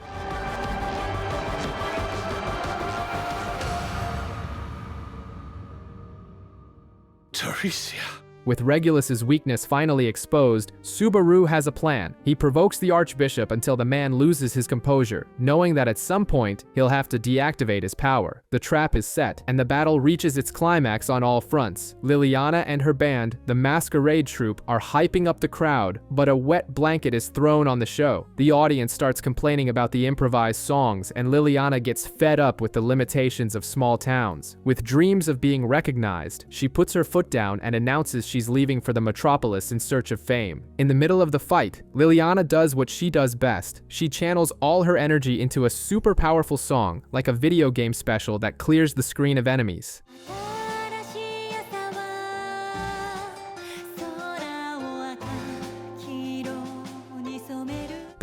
Speaker 5: Teresia.
Speaker 1: With Regulus's weakness finally exposed, Subaru has a plan. He provokes the Archbishop until the man loses his composure, knowing that at some point, he'll have to deactivate his power. The trap is set, and the battle reaches its climax on all fronts. Liliana and her band, the Masquerade Troupe, are hyping up the crowd, but a wet blanket is thrown on the show. The audience starts complaining about the improvised songs, and Liliana gets fed up with the limitations of small towns. With dreams of being recognized, she puts her foot down and announces she's leaving for the metropolis in search of fame. In the middle of the fight, Liliana does what she does best. She channels all her energy into a super powerful song, like a video game special that clears the screen of enemies.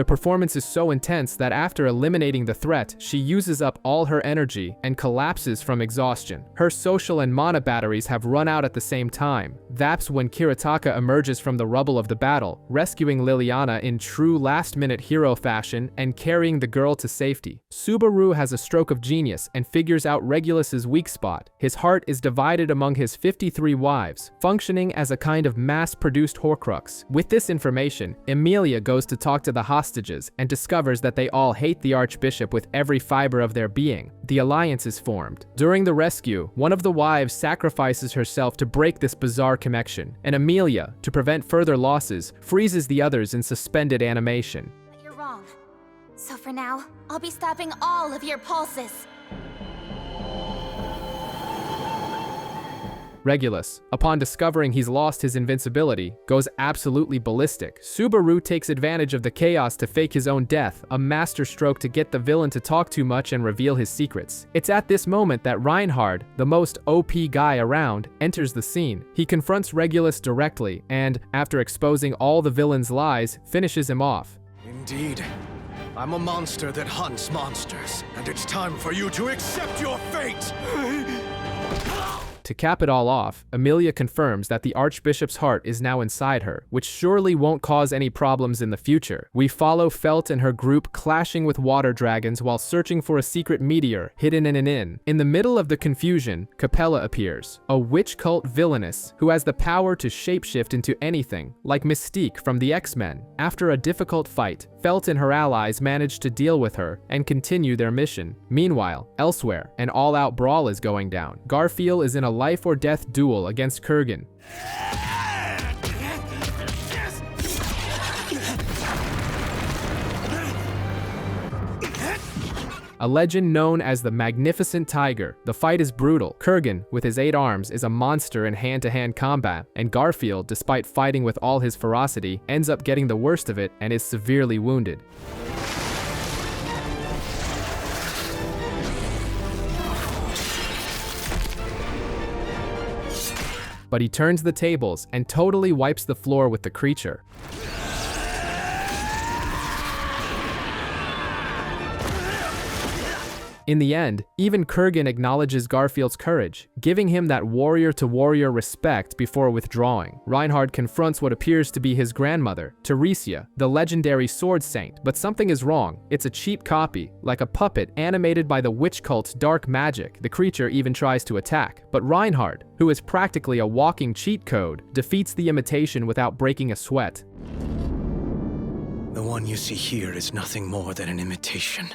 Speaker 1: The performance is so intense that after eliminating the threat, she uses up all her energy and collapses from exhaustion. Her social and mana batteries have run out at the same time. That's when Kiritaka emerges from the rubble of the battle, rescuing Liliana in true last-minute hero fashion and carrying the girl to safety. Subaru has a stroke of genius and figures out Regulus's weak spot. His heart is divided among his 53 wives, functioning as a kind of mass-produced Horcrux. With this information, Emilia goes to talk to the hostages and discovers that they all hate the Archbishop with every fiber of their being. The alliance is formed. During the rescue, one of the wives sacrifices herself to break this bizarre connection, and Emilia, to prevent further losses, freezes the others in suspended animation.
Speaker 12: But you're wrong. So for now, I'll be stopping all of your pulses.
Speaker 1: Regulus, upon discovering he's lost his invincibility, goes absolutely ballistic. Subaru takes advantage of the chaos to fake his own death, a masterstroke to get the villain to talk too much and reveal his secrets. It's at this moment that Reinhard, the most OP guy around, enters the scene. He confronts Regulus directly and, after exposing all the villain's lies, finishes him off.
Speaker 9: Indeed. I'm a monster that hunts monsters, and it's time for you to accept your fate!
Speaker 1: To cap it all off, Emilia confirms that the Archbishop's heart is now inside her, which surely won't cause any problems in the future. We follow Felt and her group clashing with water dragons while searching for a secret meteor hidden in an inn. In the middle of the confusion, Capella appears, a witch cult villainess who has the power to shapeshift into anything, like Mystique from the X-Men. After a difficult fight, Felt and her allies manage to deal with her and continue their mission. Meanwhile, elsewhere, an all-out brawl is going down. Garfield is in a life-or-death duel against Kurgan. A legend known as the Magnificent Tiger. The fight is brutal. Kurgan, with his 8 arms, is a monster in hand-to-hand combat, and Garfield, despite fighting with all his ferocity, ends up getting the worst of it and is severely wounded. But he turns the tables and totally wipes the floor with the creature. In the end, even Kurgan acknowledges Garfield's courage, giving him that warrior-to-warrior respect before withdrawing. Reinhard confronts what appears to be his grandmother, Teresia, the legendary sword saint, but something is wrong. It's a cheap copy, like a puppet animated by the witch cult's dark magic. The creature even tries to attack, but Reinhard, who is practically a walking cheat code, defeats the imitation without breaking a sweat.
Speaker 9: The one you see here is nothing more than an imitation.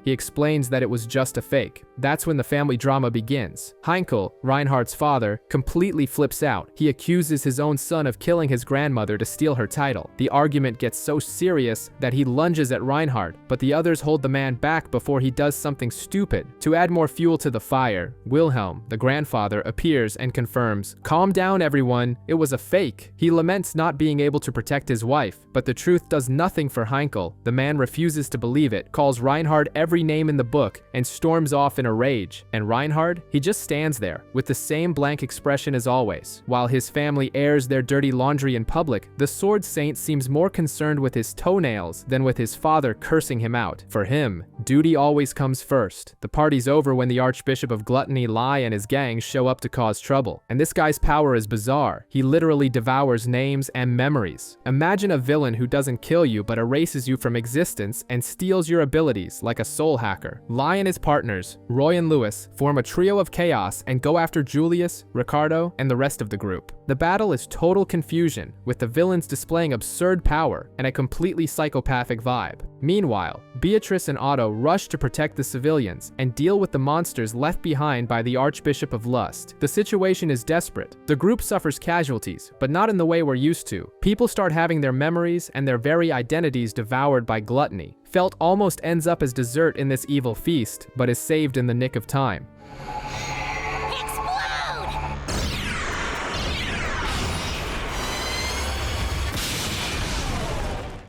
Speaker 1: He explains that it was just a fake. That's when the family drama begins. Heinkel, Reinhard's father, completely flips out. He accuses his own son of killing his grandmother to steal her title. The argument gets so serious that he lunges at Reinhard, but the others hold the man back before he does something stupid. To add more fuel to the fire, Wilhelm, the grandfather, appears and confirms, "Calm down, everyone. It was a fake." He laments not being able to protect his wife, but the truth does nothing for Heinkel. The man refuses to believe it, calls Reinhard every name in the book, and storms off in a rage. And Reinhard, he just stands there, with the same blank expression as always. While his family airs their dirty laundry in public, the Sword Saint seems more concerned with his toenails than with his father cursing him out. For him, duty always comes first. The party's over when the Archbishop of Gluttony, Lai, and his gang show up to cause trouble. And this guy's power is bizarre. He literally devours names and memories. Imagine a villain who doesn't kill you but erases you from existence and steals your abilities like a soul hacker. Lai and his partners, Roy and Lewis, form a trio of chaos and go after Julius, Ricardo, and the rest of the group. The battle is total confusion, with the villains displaying absurd power and a completely psychopathic vibe. Meanwhile, Beatrice and Otto rush to protect the civilians and deal with the monsters left behind by the Archbishop of Lust. The situation is desperate. The group suffers casualties, but not in the way we're used to. People start having their memories and their very identities devoured by gluttony. Felt almost ends up as dessert in this evil feast, but is saved in the nick of time.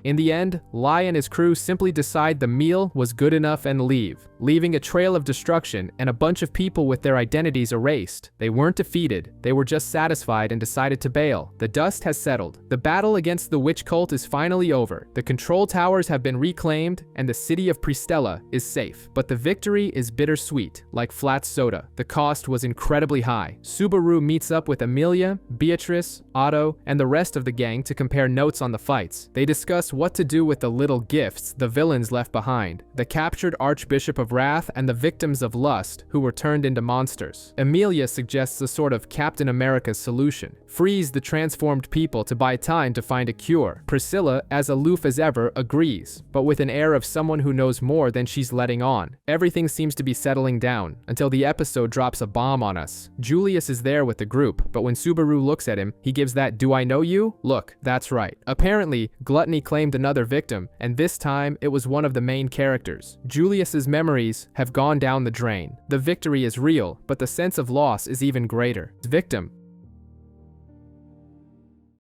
Speaker 1: In the end, Lai and his crew simply decide the meal was good enough and leave, leaving a trail of destruction and a bunch of people with their identities erased. They weren't defeated, they were just satisfied and decided to bail. The dust has settled. The battle against the witch cult is finally over. The control towers have been reclaimed and the city of Pristella is safe. But the victory is bittersweet, like flat soda. The cost was incredibly high. Subaru meets up with Emilia, Beatrice, Otto, and the rest of the gang to compare notes on the fights. They discuss what to do with the little gifts the villains left behind, the captured Archbishop of Wrath and the victims of lust who were turned into monsters. Emilia suggests a sort of Captain America's solution. Freeze the transformed people to buy time to find a cure. Priscilla, as aloof as ever, agrees, but with an air of someone who knows more than she's letting on. Everything seems to be settling down, until the episode drops a bomb on us. Julius is there with the group, but when Subaru looks at him, he gives that "do I know you?" look. That's right. Apparently, Gluttony claimed another victim, and this time it was one of the main characters. Julius's memories have gone down the drain. The victory is real, but the sense of loss is even greater. Victim,